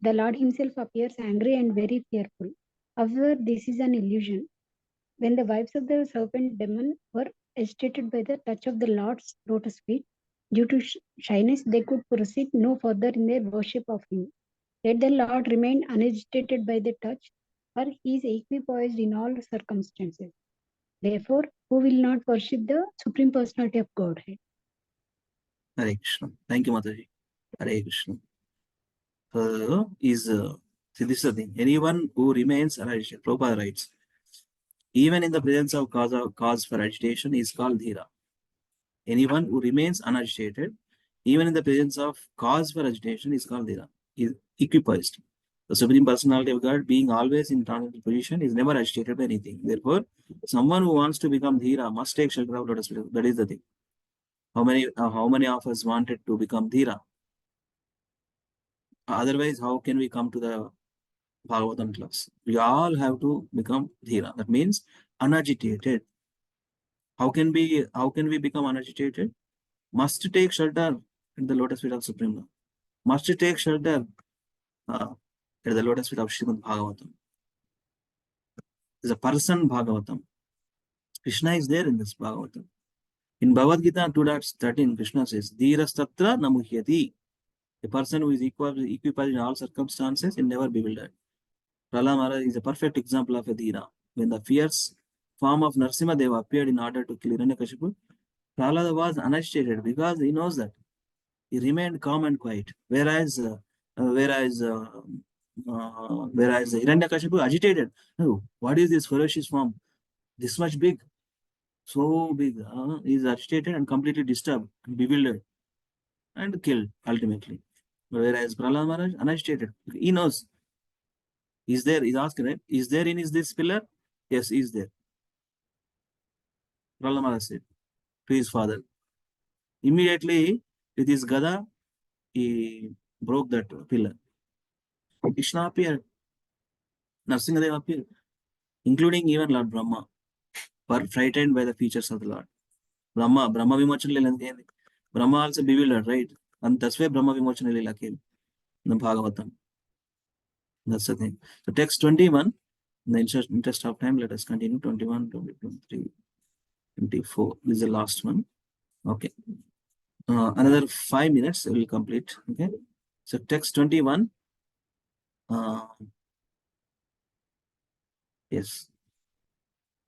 the Lord himself appears angry and very fearful. However, this is an illusion. When the wives of the serpent demon were agitated by the touch of the Lord's lotus feet, due to shyness, they could proceed no further in their worship of him. Yet the Lord remained unagitated by the touch for he is equipoised in all circumstances. Therefore, who will not worship the Supreme Personality of Godhead? Hare Krishna. Thank you, Mataji. Hare Krishna. See, this is the thing. Anyone who remains unagitated, Prabhupada writes, even in the presence of cause for agitation is called dhira. Anyone who remains unagitated, even in the presence of cause for agitation is called dhira, is equipoised. The Supreme Personality of God, being always in tranquil position, is never agitated by anything. Therefore, someone who wants to become dhira must take shelter of lotus feet. That is the thing. How many of us wanted to become dhira? Otherwise, how can we come to the Bhagavatam class? We all have to become dhira. That means unagitated. How can we become unagitated? Must take shelter in the lotus feet of Supreme Lord. Must take shelter at the lotus feet of Srimad Bhagavatam. Is a person Bhagavatam. Krishna is there in this Bhagavatam. In Bhagavad Gita 2.13, Krishna says, Dhirastatra namuhyati. A person who is equipped in all circumstances is never bewildered. Prahlad Maharaj is a perfect example of a dhira. When the fierce form of Narasimha Deva appeared in order to kill Hiranyakashipu, Prahlada was unagitated because he knows that. He remained calm and quiet. Whereas Hiranyakashipu agitated. Oh, what is this ferocious form? This much big, so big. He is agitated and completely disturbed, and bewildered, and killed ultimately. Whereas Prahlad Maharaj unagitated. He knows. Is there? He's asking, right? Is there in this pillar? Yes, is there. Prahlad Maharaj said to his father. Immediately, with his gada, he broke that pillar. Krishna appeared. Narasimha appeared, including even Lord Brahma, were frightened by the features of the Lord. Brahma Vimochan Lila came. Brahma also bewildered, right? And that's why Brahma Vimochan Lila came in the Bhagavatam. That's the thing. So text 21, in the interest of time, let us continue 21, 22, 23, 24. This is the last one. Okay. Another 5 minutes, we will complete. Okay. So text 21. Yes.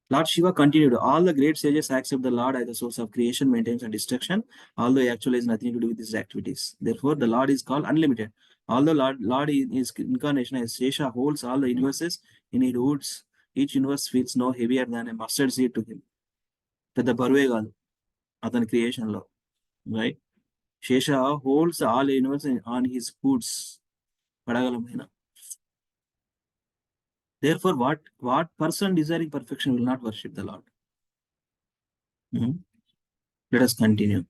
Lord Shiva continued, all the great sages accept the Lord as the source of creation, maintenance, and destruction, although he actually has nothing to do with his activities. Therefore, the Lord is called unlimited. Although Lord in his incarnation as Shesha holds all the universes in his roots, each universe feels no heavier than a mustard seed to him. The Barvegadu, Athan creation law. Right? Shesha holds all the universe on his hoods. Therefore, what person desiring perfection will not worship the Lord? Let us continue.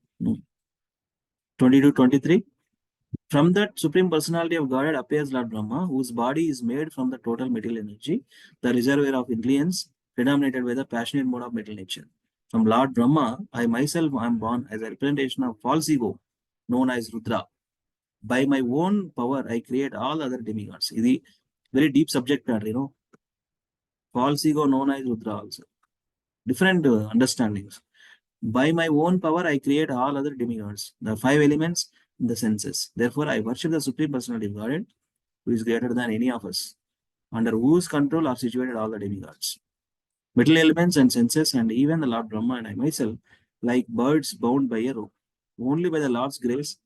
22, 23. From that Supreme Personality of Godhead appears Lord Brahma, whose body is made from the total material energy, the reservoir of intelligence, predominated by the passionate mode of material nature. From Lord Brahma, I myself am born as a representation of false ego, known as Rudra. By my own power, I create all other demigods. This is very deep subject matter, you know. False ego known as Rudra also. Different understandings. By my own power, I create all other demigods, the 5 elements, the senses. Therefore, I worship the Supreme Personality of Godhead, who is greater than any of us, under whose control are situated all the demigods. Material elements and senses, and even the Lord Brahma and I myself, like birds bound by a rope. Only by the Lord's grace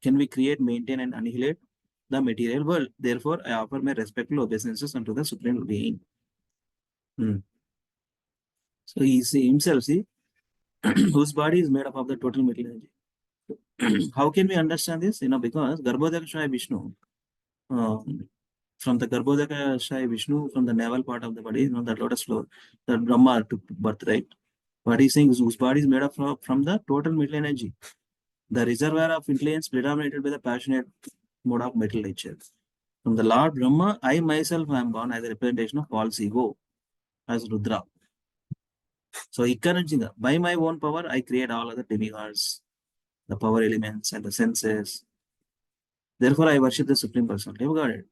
can we create, maintain, and annihilate the material world. Therefore, I offer my respectful obeisances unto the Supreme Being. So he himself, whose body is made up of the total material energy. How can we understand this? Because Garbhodakashaya Vishnu, from the Garbhodakashaya Vishnu, from the navel part of the body, that lotus flower, that Brahma took birth, right? But he's saying whose body is made up from the total material energy. The reservoir of intelligence predominated by the passionate mode of material nature. From the Lord Brahma, I myself am born as a representation of false ego, as Rudra. So, by my own power, I create all other demigods, the power elements and the senses. Therefore, I worship the Supreme Personality of Godhead,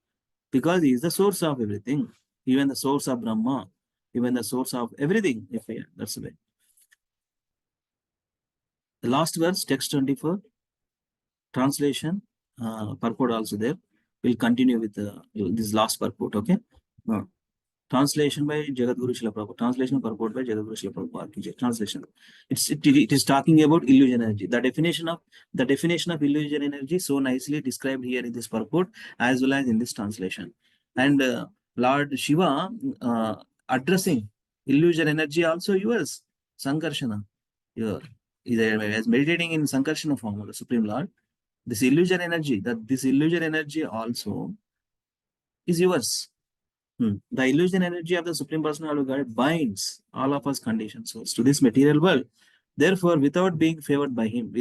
because he is the source of everything, even the source of Brahma, even the source of everything. That's the way. The last verse, text 24, translation, purport also there. We'll continue with this last purport, okay? Translation by Jagadguru Srila Prabhupada. Translation purport by Jagadguru Srila Prabhupada. Translation. It is talking about illusion energy. The definition of illusion energy so nicely described here in this purport as well as in this translation. And Lord Shiva addressing illusion energy also yours, Sankarshana. As meditating in Sankarshana form of the Supreme Lord, this illusion energy also is yours. The illusion energy of the Supreme Personality of God binds all of us conditioned souls to this material world. Therefore, without being favored by him,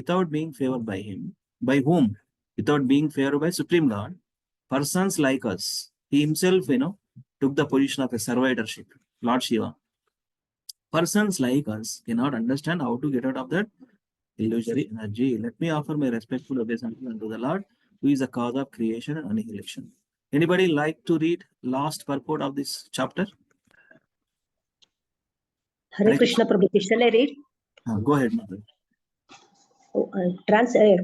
by whom? Without being favored by Supreme Lord, persons like us, he himself, took the position of a servitorship, Lord Shiva. Persons like us cannot understand how to get out of that illusory energy. Let me offer my respectful obeisance unto the Lord, who is the cause of creation and annihilation. Anybody like to read last purport of this chapter? Hare Krishna Prabhuji, shall I read? Go ahead, Mother.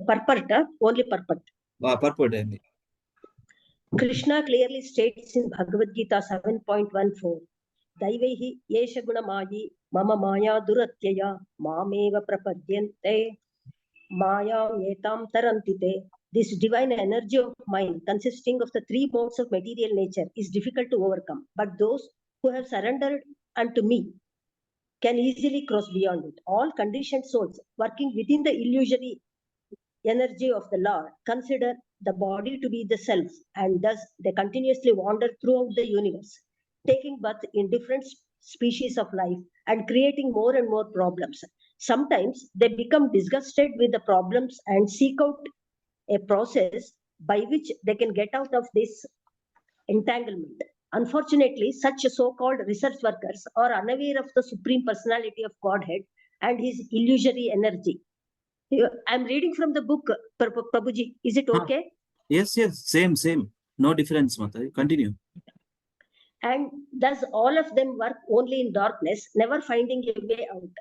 Purport, only purport. Purport. Krishna clearly states in Bhagavad Gita 7.14, Daivehi yesha gunamayi mama maya duratyaya mameva prapadyante maya yetam tarantite. This divine energy of mind, consisting of the three modes of material nature, is difficult to overcome. But those who have surrendered unto me can easily cross beyond it. All conditioned souls working within the illusory energy of the Lord consider the body to be the self, and thus they continuously wander throughout the universe, taking birth in different species of life and creating more and more problems. Sometimes they become disgusted with the problems and seek out a process by which they can get out of this entanglement. Unfortunately, such so-called research workers are unaware of the Supreme Personality of Godhead and his illusory energy. I'm reading from the book, Prabhuji. Is it okay? Yes, same. No difference, Mata. Continue. And thus all of them work only in darkness, never finding a way out.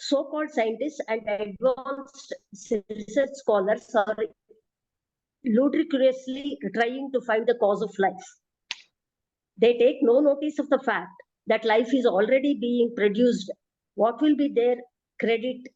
So-called scientists and advanced research scholars are ludicrously trying to find the cause of life. They take no notice of the fact that life is already being produced. What will be their credit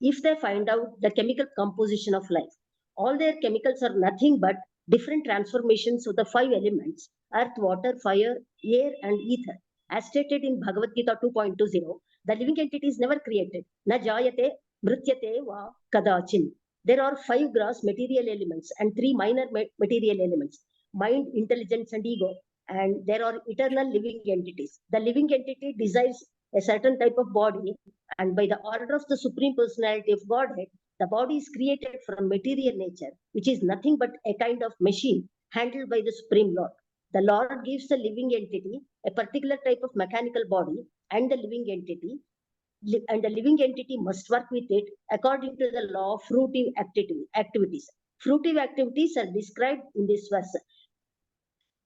if they find out the chemical composition of life? All their chemicals are nothing but different transformations of the five elements: earth, water, fire, air, and ether. As stated in Bhagavad Gita 2.20, the living entity is never created. Na jayate mrityate va kadachin. There are five gross material elements and three minor material elements: mind, intelligence, and ego. And there are eternal living entities. The living entity desires a certain type of body, and by the order of the Supreme Personality of Godhead, the body is created from material nature, which is nothing but a kind of machine handled by the Supreme Lord. The Lord gives the living entity a particular type of mechanical body, and the living entity must work with it according to the law of fruitive activities. Fruitive activities are described in this verse.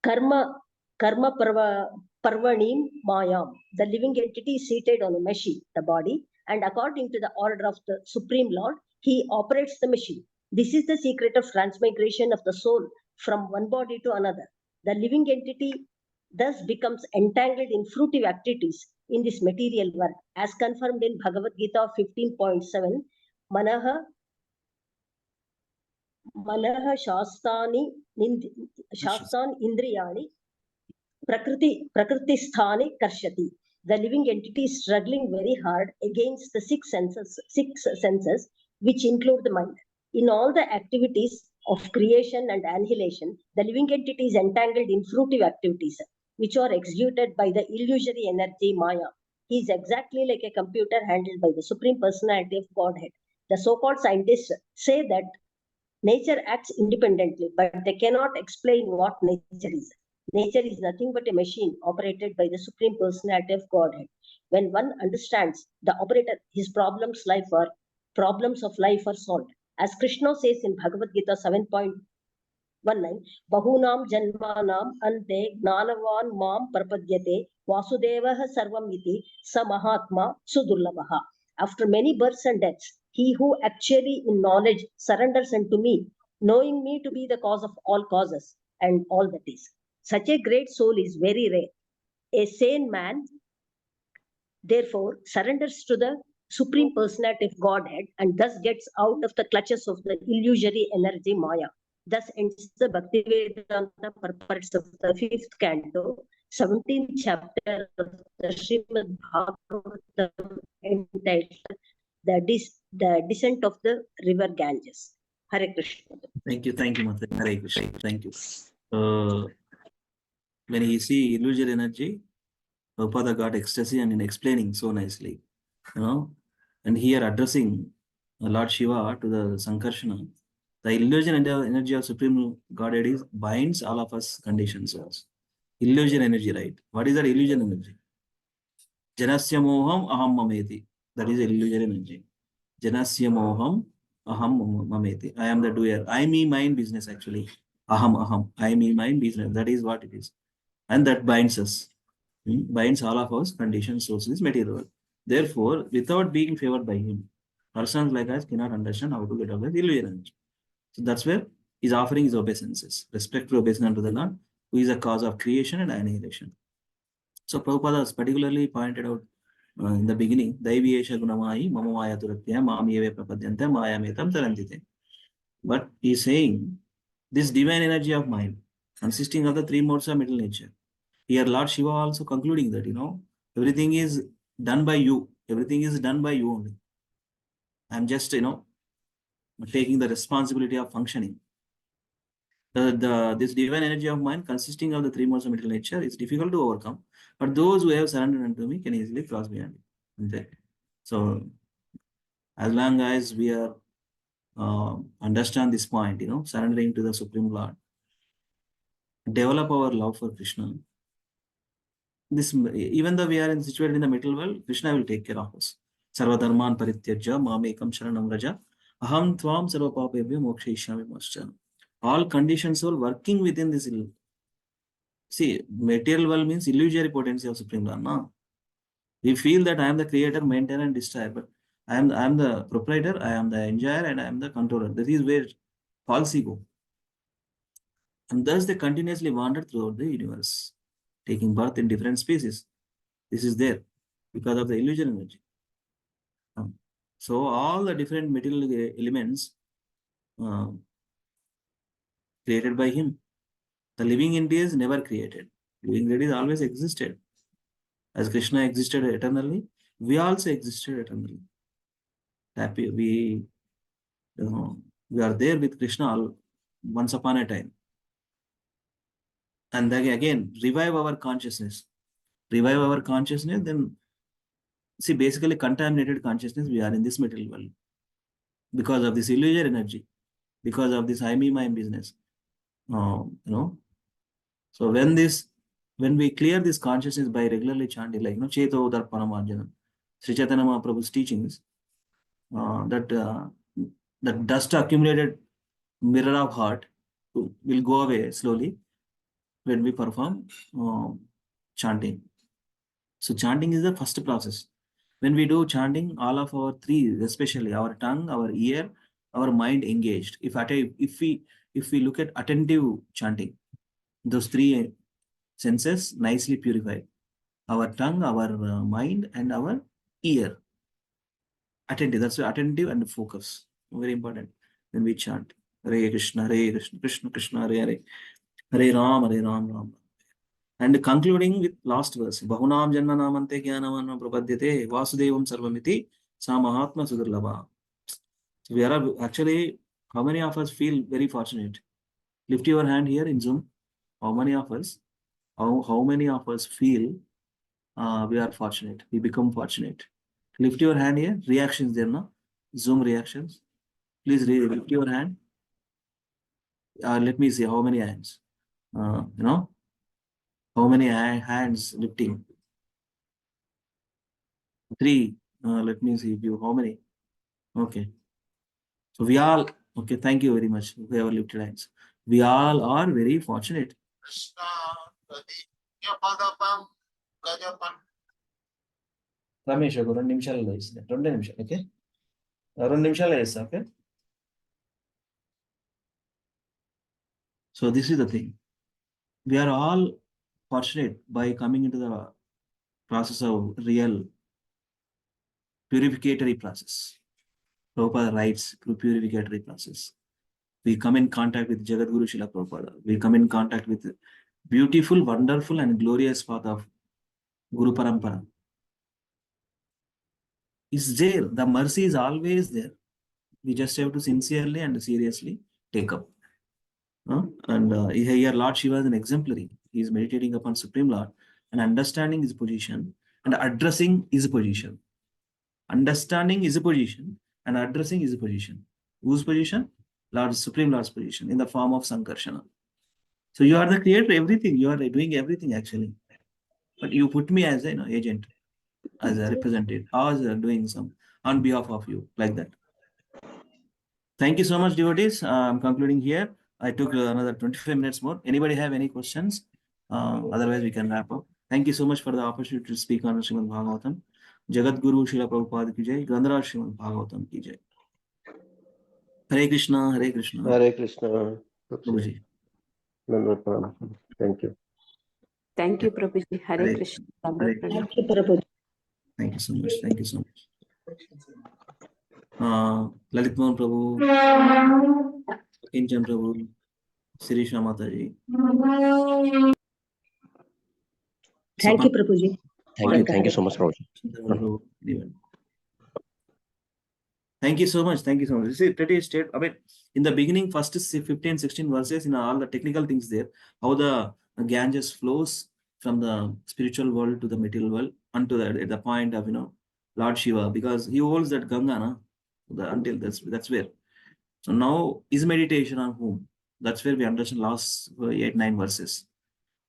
Karma Parvanim Mayam. The living entity is seated on a machine, the body, and according to the order of the Supreme Lord, he operates the machine. This is the secret of transmigration of the soul from one body to another. The living entity thus becomes entangled in fruitive activities in this material world, as confirmed in Bhagavad Gita 15.7, Manaha Shastan Indriyani Prakritisthani Karshati. The living entity is struggling very hard against the six senses, which include the mind. In all the activities of creation and annihilation, the living entity is entangled in fruitive activities, which are executed by the illusory energy Maya. He is exactly like a computer handled by the Supreme Personality of Godhead. The so-called scientists say that nature acts independently, but they cannot explain what nature is. Nature is nothing but a machine operated by the Supreme Personality of Godhead. When one understands the operator, his problems of life are solved. As Krishna says in Bhagavad Gita 7.19, Bahunam Janmanam Ante Gnanavan Mam Prapadyate Vasudevah Sarvam Iti Sa Mahatma Sudurlabha. After many births and deaths, he who actually in knowledge surrenders unto me, knowing me to be the cause of all causes and all that is. Such a great soul is very rare. A sane man, therefore, surrenders to the Supreme Personality of Godhead and thus gets out of the clutches of the illusory energy Maya. Thus ends the Bhaktivedanta purports of the 5th canto, 17th chapter of the Srimad Bhagavatam, entitled the Descent of the River Ganges. Hare Krishna. Thank you, Mataji. Hare Krishna. Thank you. When you see illusory energy, Prabhupada got ecstasy and in explaining so nicely, and here addressing Lord Shiva to the Sankarshana, the illusion and the energy of Supreme Godhead is binds all of us conditions also. Illusion energy, right? What is that illusion energy? Janasya moham aham mameti. That is illusion energy. Janasya moham aham mameti. I am the doer. I me mind business actually. Aham. I me mind business. That is what it is. And that binds us. Binds all of us conditions, sources, material. Therefore, without being favored by him, persons like us cannot understand how to get out of the illusion energy. So that's where he's offering his obeisances, respectful obeisance unto the Lord, who is the cause of creation and annihilation. So Prabhupada has particularly pointed out in the beginning, Daiviyesha Gunamai, Mamamaya Turatya, Mamiyave Prapadyanta, Mayametam Tarantite. But he's saying this divine energy of mind, consisting of the 3 modes of middle nature. Here Lord Shiva also concluding that, everything is done by you. Everything is done by you only. I'm just, taking the responsibility of functioning. This divine energy of mind consisting of the 3 modes of material nature is difficult to overcome, but those who have surrendered unto me can easily cross beyond it. So as long as we are understand this point, surrendering to the Supreme Lord, develop our love for Krishna. This, even though we are situated in the material world, Krishna will take care of us. Sarva dharman parityajya mamekam sharanam raja aham tvam sarva papebhyo mokshayishyami moksha. All conditions are working within this. See, material world means illusory potency of Supreme Lord. No? We feel that I am the creator, maintainer, and destroyer, but I am the proprietor, I am the enjoyer, and I am the controller. That is where false ego. And thus they continuously wander throughout the universe, taking birth in different species. This is there because of the illusion energy. So all the different material elements created by him. The living entity is never created. Living entity always existed. As Krishna existed eternally, we also existed eternally. Happy, we are there with Krishna once upon a time. And then again, revive our consciousness. Revive our consciousness, then see, basically contaminated consciousness, we are in this material world. Because of this illusion energy, because of this I, me, my business. So when we clear this consciousness by regularly chanting, like Cheto Darpanam Arjuna, Sri Chaitanya Mahaprabhu's teachings, that dust accumulated mirror of heart will go away slowly when we perform chanting. So chanting is the first process. When we do chanting, all of our 3, especially our tongue, our ear, our mind engaged. If we look at attentive chanting, those 3 senses nicely purified. Our tongue, our mind, and our ear. Attentive. That's attentive and focus. Very important when we chant. Hare Krishna, Krishna Krishna, Hare Hare, Hare Ram, Ram. And concluding with last verse. Bahunam janma namante jnanavanam prapadyate vasudevam sarvamiti sa mahatma sudurlabha. So we are actually, how many of us feel very fortunate? Lift your hand here in Zoom. How many of us? How many of us feel we are fortunate? We become fortunate. Lift your hand here. Reactions there, no? Zoom reactions. Please lift your hand. Let me see how many hands. How many hands lifting? 3. Let me see you. How many? Okay. So we all, okay, thank you very much. Whoever lifted hands. We all are very fortunate. Ramesh, 2 నిమిషాలలో ఇస్తా. 2 నిమిషాలు, okay? 2 నిమిషాలు ఇస్తా, okay? So this is the thing. we are all fortunate by coming into the process of real purificatory process. Prabhupada writes through purificatory process. We come in contact with Jagat Guru Srila Prabhupada. We come in contact with beautiful, wonderful, and glorious path of Guru Parampara. It's there. The mercy is always there. We just have to sincerely and seriously take up. And here Lord Shiva is an exemplary. He is meditating upon Supreme Lord and understanding his position and addressing his position. Understanding his position and addressing his position. Whose position? Lord, Supreme Lord's position in the form of Sankarshana. So you are the creator, everything. You are doing everything actually. But you put me as an agent, as a representative, as doing some on behalf of you, like that. Thank you so much, devotees. I'm concluding here. I took another 25 minutes more. Anybody have any questions? Otherwise, we can wrap up. Thank you so much for the opportunity to speak on Srimad Bhagavatam. Jagat Guru Srila Prabhupada ki jai. Gandharaj Srimad Bhagavatam ki jai. Hare Krishna, Hare Krishna. Hare Krishna. Prabhuji. Thank you. Thank you, Prabhuji. Hare Krishna. Hare Krishna. Thank you, Prabhuji. Thank you so much. Thank you so much. Lalit Mohan Prabhu, Kinchan Prabhu, Sirisha Mataji. Thank you, Prabhuji. Thank you so much, Prabhuji. Thank you so much. Thank you so much. This is pretty straight. I mean, in the beginning, first 15, 16 verses, in all the technical things there, how the Ganges flows from the spiritual world to the material world unto the point of, Lord Shiva, because he holds that Ganga, na? Until that's where. So now is meditation on whom? That's where we understand last 8, 9 verses.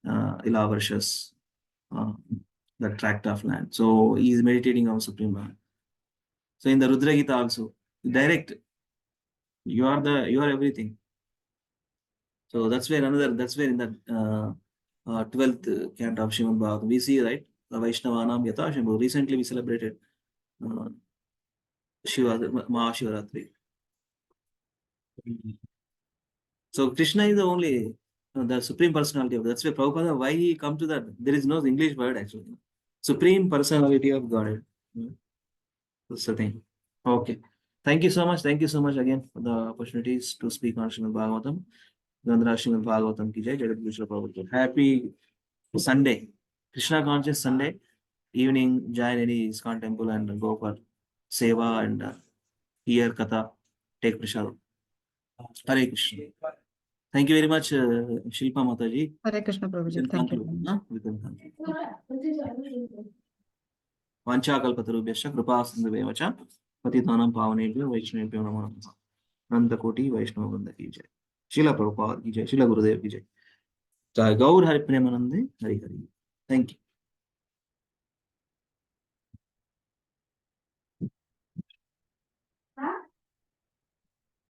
Ila verses, the tract of land. So he is meditating on Supreme Lord. So in the Rudra Gita also, direct, you are everything. So that's where in the 12th canto of Srimad Bhagavatam, we see, right, the Vaishnavanam Yata Shambhu. Recently we celebrated Mahashivaratri. So Krishna is the only, the Supreme Personality of, that's why Prabhupada, why he come to that, there is no English word actually. Supreme Personality of Godhead. That's the thing. Okay. Thank you so much. Thank you so much again for the opportunities to speak on Srimad Bhagavatam. Gandharaj Srimad Bhagavatam ki jai. Jagat Guru Srila Prabhupada. Happy Sunday. Krishna conscious Sunday. Evening, join any ISKCON temple and go for seva and hear katha. Take prasad. Hare Krishna. Thank you very much, Shilpa Mataji. Hare Krishna, Prabhuji. Thank you. We can conclude. Vanchakalpatarubhyascha kripa sindhuvyeva cha patitanam pavanebhyo vaishnavebhyo namo namaha. Nandakoti Vaishnava Vrinda ki jai. Srila Prabhupada ki jai. Srila Gurudev ki jai. Jai Gaur Hari Premanande Hari Hari. Thank you.